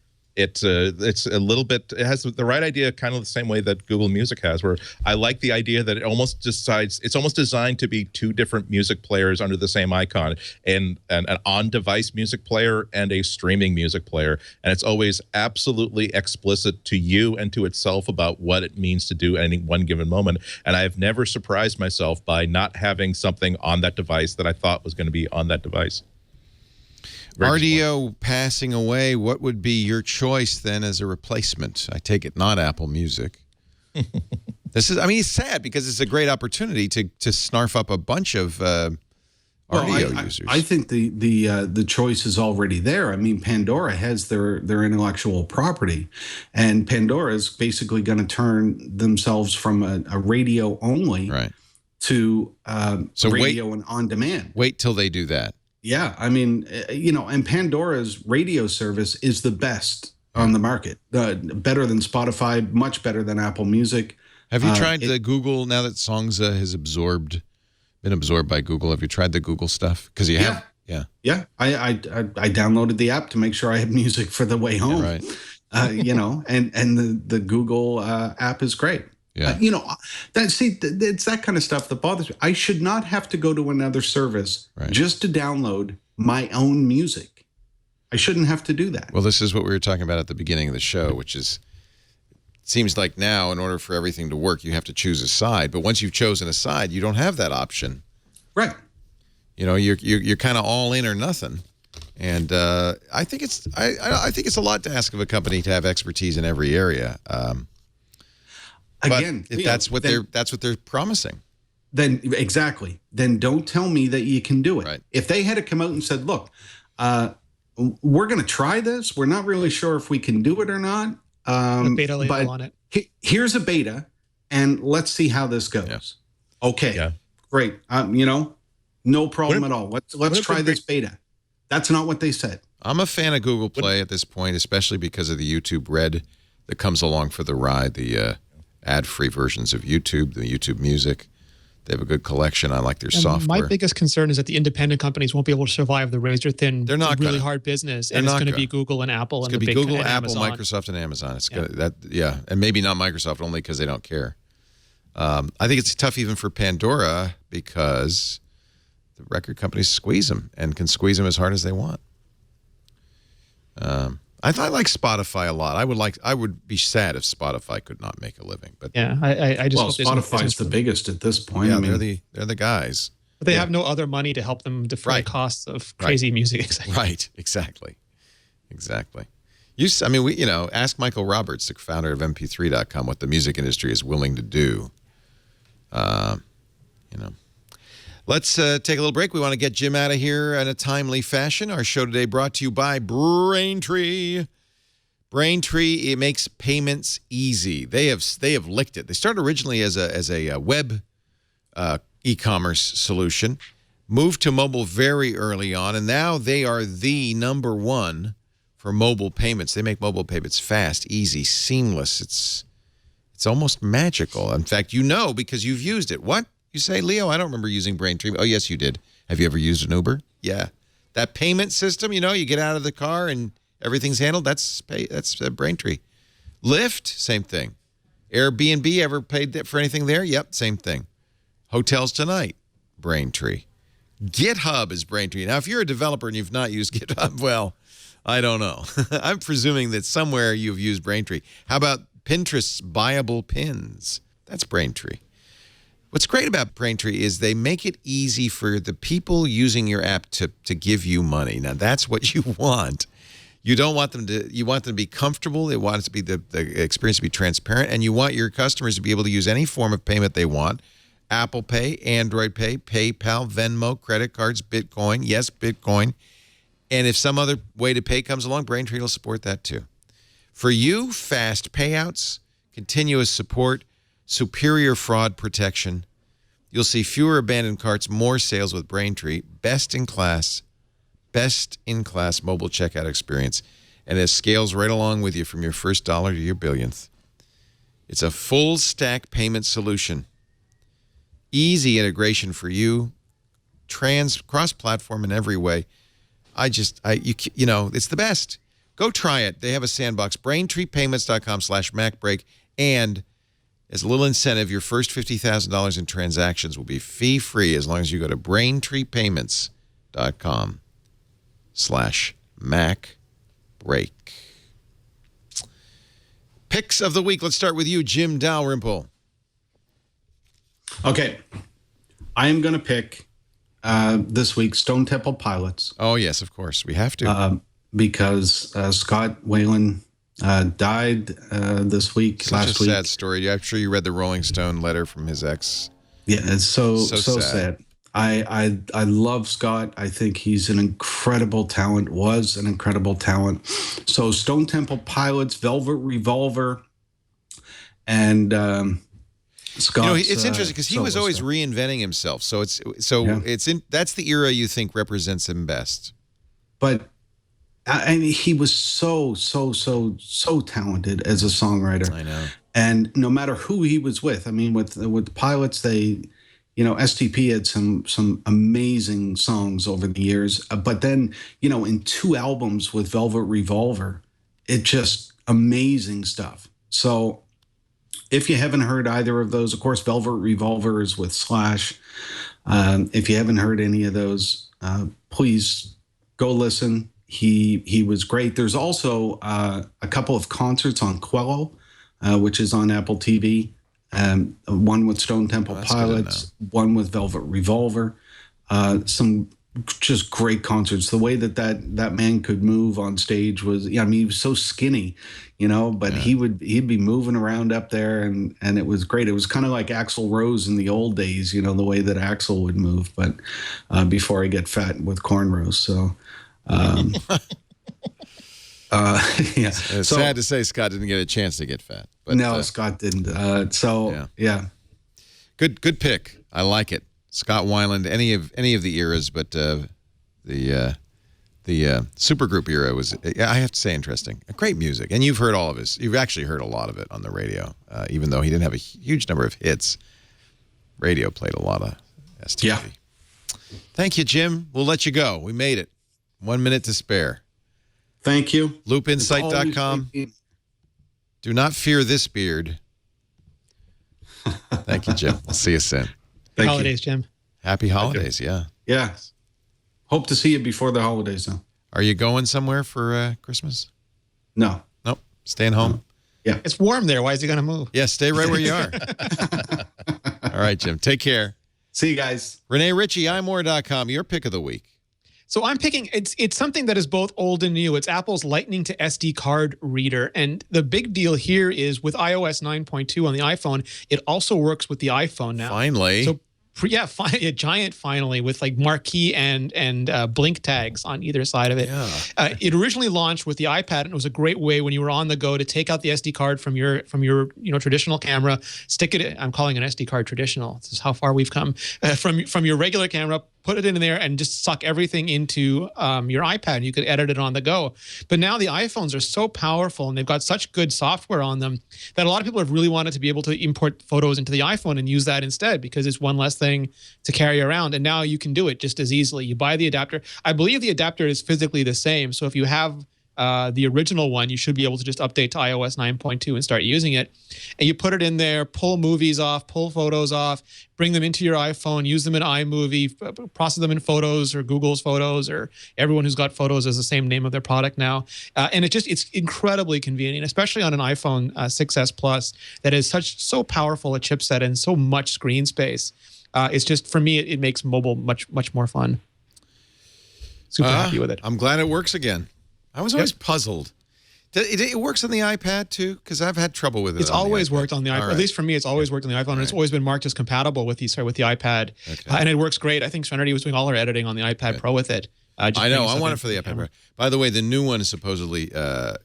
It's a little bit, it has the right idea, kind of the same way that Google Music has, where I like the idea that it's almost designed to be two different music players under the same icon, and an on-device music player and a streaming music player. And it's always absolutely explicit to you and to itself about what it means to do at any one given moment. And I've never surprised myself by not having something on that device that I thought was going to be on that device. RDO passing away, what would be your choice then as a replacement? I take it not Apple Music. It's sad because it's a great opportunity to snarf up a bunch of RDO users. I think the choice is already there. I mean, Pandora has their intellectual property, and Pandora is basically going to turn themselves from a radio only to radio and on demand. Wait till they do that. Yeah, I mean, and Pandora's radio service is the best on the market. Better than Spotify, much better than Apple Music. Have you tried the Google, now that Songs has been absorbed by Google, have you tried the Google stuff? Because you have. Yeah. Yeah, I downloaded the app to make sure I have music for the way home. Yeah, right. And the Google app is great. Yeah. It's that kind of stuff that bothers me. I should not have to go to another service just to download my own music. I shouldn't have to do that. Well, this is what we were talking about at the beginning of the show, which is, it seems like now, in order for everything to work, you have to choose a side. But once you've chosen a side, you don't have that option. Right. You're kind of all in or nothing. And I think it's a lot to ask of a company to have expertise in every area. Again, if that's what they're promising, then exactly. Then don't tell me that you can do it. Right. If they had to come out and said, "Look, we're going to try this. We're not really sure if we can do it or not. Beta label on it. Here's a beta, and let's see how this goes." Yeah. Okay, great. No problem at all. Let's try this beta. That's not what they said. I'm a fan of Google Play at this point, especially because of the YouTube Red that comes along for the ride. The ad-free versions of YouTube, the YouTube Music. They have a good collection. I like their software. My biggest concern is that the independent companies won't be able to survive the razor-thin, really hard business, and it's going to be Google and Apple. It's going to be Google, Apple, Microsoft, and Amazon. It's and maybe not Microsoft only because they don't care. I think it's tough even for Pandora because the record companies squeeze them and can squeeze them as hard as they want. I like Spotify a lot. I would be sad if Spotify could not make a living. But I just Spotify's the biggest at this point. Yeah, they're the guys. But they have no other money to help them defray costs of crazy music. Right, exactly. Ask Michael Roberts, the founder of MP3.com, what the music industry is willing to do. Let's take a little break. We want to get Jim out of here in a timely fashion. Our show today brought to you by Braintree. Braintree, it makes payments easy. They have licked it. They started originally as a web e-commerce solution, moved to mobile very early on, and now they are the #1 for mobile payments. They make mobile payments fast, easy, seamless. It's almost magical. In fact, because you've used it. What? You say, Leo, I don't remember using Braintree. Oh, yes, you did. Have you ever used an Uber? Yeah. That payment system, you get out of the car and everything's handled. That's Braintree. Lyft, same thing. Airbnb, ever paid for anything there? Yep, same thing. Hotels Tonight, Braintree. GitHub is Braintree. Now, if you're a developer and you've not used GitHub, well, I don't know. I'm presuming that somewhere you've used Braintree. How about Pinterest's Buyable Pins? That's Braintree. What's great about Braintree is they make it easy for the people using your app to give you money. Now, that's what you want. You don't want them to, you want them to be comfortable. You want it to be the experience to be transparent, and you want your customers to be able to use any form of payment they want. Apple Pay, Android Pay, PayPal, Venmo, credit cards, Bitcoin. Yes, Bitcoin. And if some other way to pay comes along, Braintree will support that too. For you, fast payouts, continuous support, superior fraud protection. You'll see fewer abandoned carts, more sales with Braintree. Best in class mobile checkout experience. And it scales right along with you from your first dollar to your billionth. It's a full stack payment solution. Easy integration for you. Cross-platform in every way. It's the best. Go try it. They have a sandbox. BraintreePayments.com/MacBreak. And as a little incentive, your first $50,000 in transactions will be fee-free as long as you go to BraintreePayments.com/MacBreak. Picks of the week. Let's start with you, Jim Dalrymple. Okay. I am going to pick this week Stone Temple Pilots. Oh, yes, of course. We have to. Because Scott Weiland died this week. Such a sad story. I'm sure you read the Rolling Stone letter from his ex. Yeah, it's so sad. I love Scott. I think he's an incredible talent, was an incredible talent. So Stone Temple Pilots, Velvet Revolver, and Scott. It's interesting because he was always reinventing himself. So that's the era you think represents him best. But I mean, he was so talented as a songwriter. I know. And no matter who he was with, I mean, with the Pilots, STP had some amazing songs over the years. But then, in 2 albums with Velvet Revolver, it just amazing stuff. So if you haven't heard either of those, of course, Velvet Revolver is with Slash. If you haven't heard any of those, please go listen. He was great. There's also a couple of concerts on Quello, which is on Apple TV. One with Stone Temple Pilots, one with Velvet Revolver. Some just great concerts. The way that man could move on stage was, he was so skinny, but he'd be moving around up there, and it was great. It was kind of like Axl Rose in the old days, the way that Axl would move, but before I get fat with cornrows. So. It's sad to say Scott didn't get a chance to get fat. But, no, Scott didn't. Yeah. Good pick. I like it. Scott Weiland, any of the eras, but the supergroup era was, I have to say, interesting. Great music, and you've heard all of his. You've actually heard a lot of it on the radio, even though he didn't have a huge number of hits. Radio played a lot of STP. Yeah. Thank you, Jim. We'll let you go. We made it. 1 minute to spare. Thank you. Loopinsight.com. Do not fear this beard. Thank you, Jim. We'll see you soon. Happy holidays, Jim. Happy holidays, yeah. Yeah. Hope to see you before the holidays, though. Are you going somewhere for Christmas? No. Nope. Staying home? No. Yeah. It's warm there. Why is he going to move? Yeah, stay right where you are. All right, Jim. Take care. See you guys. Rene, Ritchie, imore.com. Your pick of the week. So I'm picking, it's something that is both old and new. It's Apple's Lightning to SD card reader. And the big deal here is with iOS 9.2 on the iPhone, it also works with the iPhone now. Finally. So a giant finally with like marquee and blink tags on either side of it. Yeah. It originally launched with the iPad, and it was a great way when you were on the go to take out the SD card from your traditional camera, stick it. I'm calling an SD card traditional. This is how far we've come from your regular camera. Put it in there and just suck everything into your iPad. You could edit it on the go. But now the iPhones are so powerful and they've got such good software on them that a lot of people have really wanted to be able to import photos into the iPhone and use that instead because it's one less thing to carry around. And now you can do it just as easily. You buy the adapter. I believe the adapter is physically the same. So if you have the original one, you should be able to just update to iOS 9.2 and start using it. And you put it in there, pull movies off, pull photos off, bring them into your iPhone, use them in iMovie, process them in Photos or Google's Photos, or everyone who's got Photos is the same name of their product now. And it's incredibly convenient, especially on an iPhone 6s Plus that is so powerful a chipset and so much screen space. It's just, for me, it makes mobile much more fun. Super happy with it. I'm glad it works again. I was always puzzled. It works on the iPad too, because I've had trouble with it. It's always worked on the iPad. Right. At least for me, it's always worked on the iPhone. And it's always been marked as compatible with the iPad, and it works great. I think Serenity was doing all her editing on the iPad Pro with it. I know. I want it for the iPad Pro. By the way, the new one is supposedly,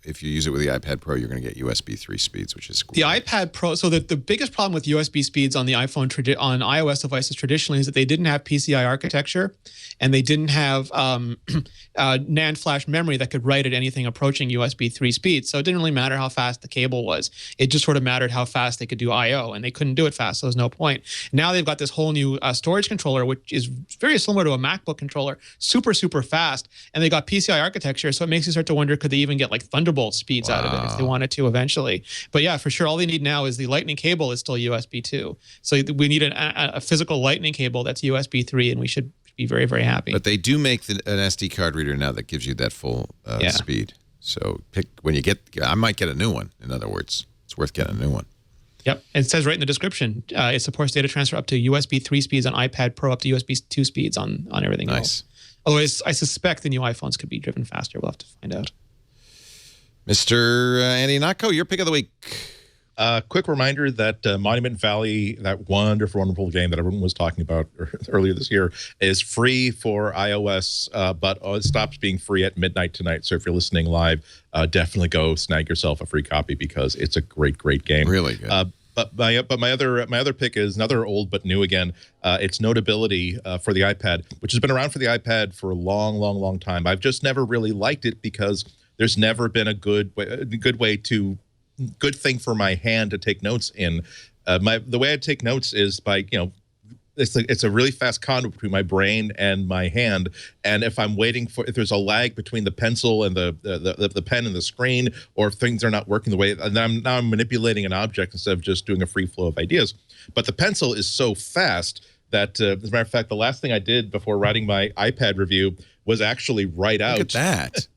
if you use it with the iPad Pro, you're going to get USB 3 speeds, which is cool. The iPad Pro. So the biggest problem with USB speeds on the iPhone on iOS devices traditionally is that they didn't have PCI architecture, and they didn't have NAND flash memory that could write at anything approaching USB 3 speeds. So it didn't really matter how fast the cable was. It just sort of mattered how fast they could do I/O, and they couldn't do it fast, so there's no point. Now they've got this whole new storage controller, which is very similar to a MacBook controller, super fast, and they got PCI architecture, so it makes you start to wonder, could they even get like Thunderbolt speeds out of it if they wanted to eventually. But yeah, for sure, all they need now is the Lightning cable is still USB 2. So we need a physical Lightning cable that's USB 3, and we should be very happy. But they do make an SD card reader now that gives you that full speed. So pick when you get. I might get a new one. In other words, it's worth getting a new one. Yep, it says right in the description, it supports data transfer up to USB 3 speeds on iPad Pro, up to USB 2 speeds on everything else. Although I suspect the new iPhones could be driven faster. We'll have to find out. Mr. Ihnatko, your pick of the week. Quick reminder that Monument Valley, that wonderful game that everyone was talking about earlier this year, is free for iOS, but it stops being free at midnight tonight. So if you're listening live, definitely go snag yourself a free copy because it's a great game. Really good. But my other pick is another old but new again. It's Notability for the iPad, which has been around for the iPad for a long time. I've just never really liked it because there's never been a good thing for my hand to take notes in. The way I take notes is by it's a really fast conduit between my brain and my hand, and if there's a lag between the pencil and the pen and the screen, or if things are not working the way, and I'm manipulating an object instead of just doing a free flow of ideas. But the pencil is so fast that, as a matter of fact, the last thing I did before writing my iPad review was actually write out. Look at that.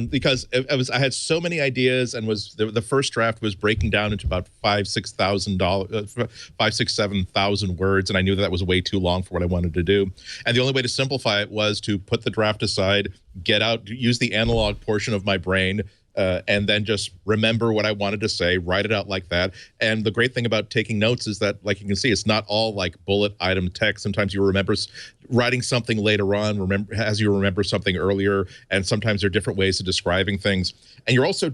Because I had so many ideas, and the first draft was breaking down into about 7,000 words, and I knew that was way too long for what I wanted to do. And the only way to simplify it was to put the draft aside, use the analog portion of my brain, and then just remember what I wanted to say, write it out like that. And the great thing about taking notes is that, like you can see, it's not all like bullet item text. Sometimes you remember writing something later on, as you remember something earlier, and sometimes there are different ways of describing things. And you're also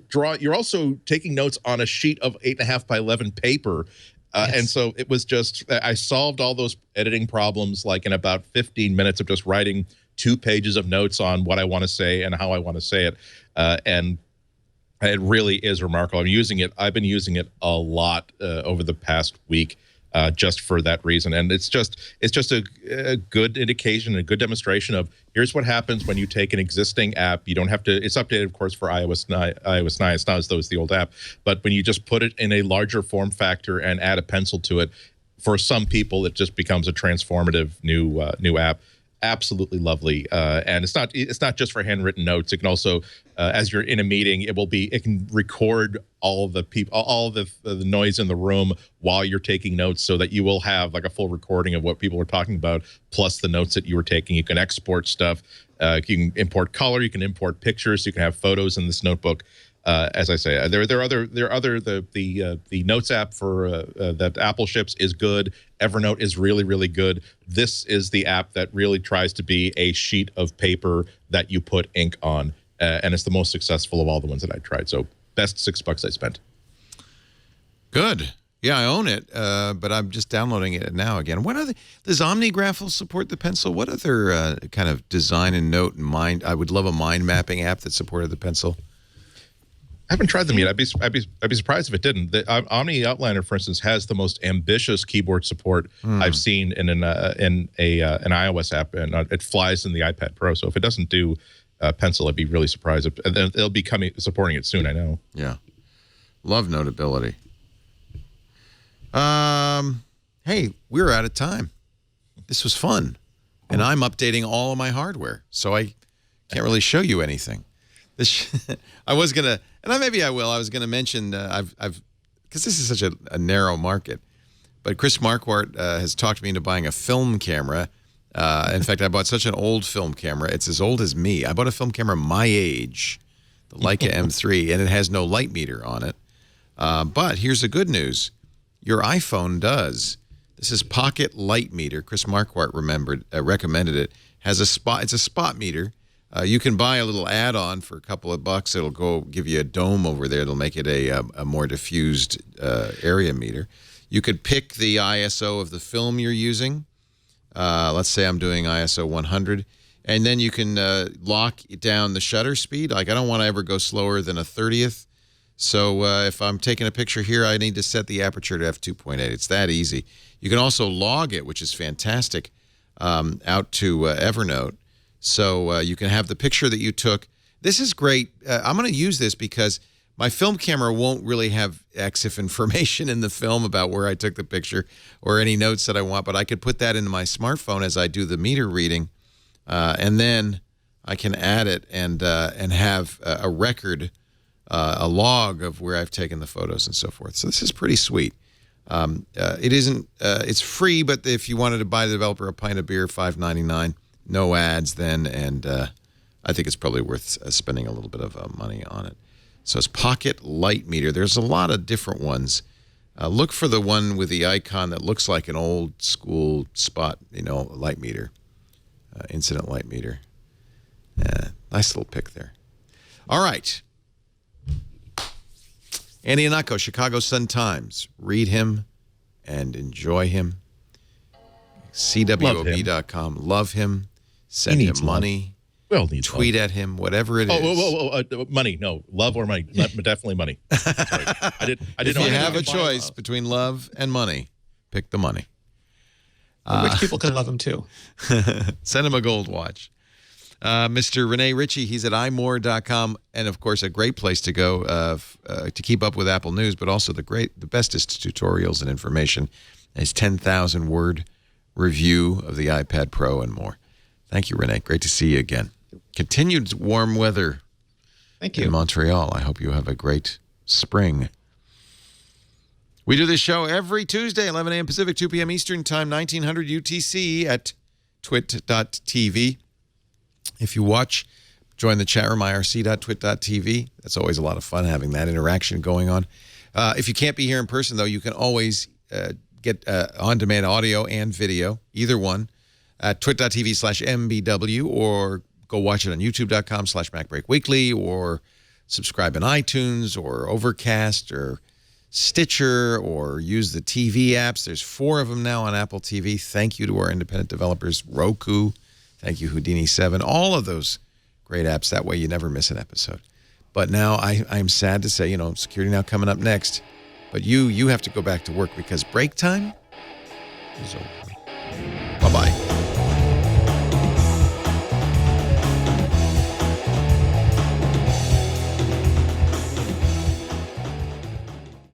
taking notes on a sheet of 8.5 by 11 paper. And so it was I solved all those editing problems like in about 15 minutes of just writing 2 pages of notes on what I want to say and how I want to say it. And it really is remarkable. I've been using it a lot over the past week, just for that reason. And it's just a good indication, a good demonstration of here's what happens when you take an existing app. You don't have to. It's updated, of course, for iOS 9. It's not as though it's the old app, but when you just put it in a larger form factor and add a pencil to it, for some people, it just becomes a transformative new app. Absolutely lovely, and it's not just for handwritten notes. It can also, as you're in a meeting, it can record all the noise in the room while you're taking notes, so that you will have like a full recording of what people are talking about, plus the notes that you were taking. You can export stuff. You can import color. You can import pictures. You can have photos in this notebook. As I say, the Notes app for that Apple ships is good. Evernote is really good. This is the app that really tries to be a sheet of paper that you put ink on, and it's the most successful of all the ones that I tried. So best $6 I spent. Good. Yeah, I own it, but I'm just downloading it now again. Does OmniGraphel support the pencil? What other kind of design and note and mind? I would love a mind mapping app that supported the pencil. I haven't tried them yet. I'd be surprised if it didn't. The Omni Outliner, for instance, has the most ambitious keyboard support I've seen in an iOS app, and it flies in the iPad Pro. So if it doesn't do pencil. I'd be really surprised. And then they'll be supporting it soon, I know. Yeah. Love Notability. Hey, we're out of time. This was fun. And I'm updating all of my hardware, so I can't really show you anything. I was going to, and maybe I will, I was going to mention, because this is such a narrow market, but Chris Marquardt has talked me into buying a film camera. In fact, I bought such an old film camera. It's as old as me. I bought a film camera my age, the Leica M3, and it has no light meter on it. But here's the good news. Your iPhone does. This is Pocket Light Meter. Chris Marquardt recommended it. It's a spot meter. You can buy a little add-on for a couple of bucks. It'll give you a dome over there. It'll make it a more diffused area meter. You could pick the ISO of the film you're using. Let's say I'm doing ISO 100. And then you can lock down the shutter speed. Like, I don't want to ever go slower than a 30th. So if I'm taking a picture here, I need to set the aperture to f2.8. It's that easy. You can also log it, which is fantastic, out to Evernote. So you can have the picture that you took. This is great. I'm going to use this because my film camera won't really have EXIF information in the film about where I took the picture or any notes that I want, but I could put that into my smartphone as I do the meter reading, and then I can add it and have a record, a log of where I've taken the photos and so forth. So this is pretty sweet. It isn't. It's free, but if you wanted to buy the developer a pint of beer, $5.99, no ads then, and I think it's probably worth spending a little bit of money on it. So it's Pocket Light Meter. There's a lot of different ones. Look for the one with the icon that looks like an old school spot, light meter, incident light meter. Nice little pick there. All right. Andy Ihnatko, Chicago Sun-Times. Read him and enjoy him. CWOB.com. Love him. Send him money. Well, tweet at him, whatever it is. Whoa. Money. No, love or money. Definitely money. Sorry. I didn't if you have a choice between love and money, pick the money. Rich people can love him too. Send him a gold watch. Mr. Rene Ritchie, he's at imore.com, and of course a great place to go to keep up with Apple News, but also the bestest tutorials and information. His 10,000 word review of the iPad Pro and more. Thank you, Rene. Great to see you again. Continued warm weather. Thank you. In Montreal. I hope you have a great spring. We do this show every Tuesday, 11 a.m. Pacific, 2 p.m. Eastern Time, 1900 UTC at twit.tv. If you watch, join the chat room, irc.twit.tv. That's always a lot of fun having that interaction going on. If you can't be here in person, though, you can always get on-demand audio and video, either one, at twit.tv/mbw, or go watch it on youtube.com/MacBreakWeekly, or subscribe in iTunes or Overcast or Stitcher, or use the TV apps. There's 4 of them now on Apple TV. Thank you to our independent developers. Roku. Thank you, Houdini 7. All of those great apps. That way you never miss an episode. But now I'm sad to say, Security Now coming up next. But you have to go back to work because break time is over. Bye-bye.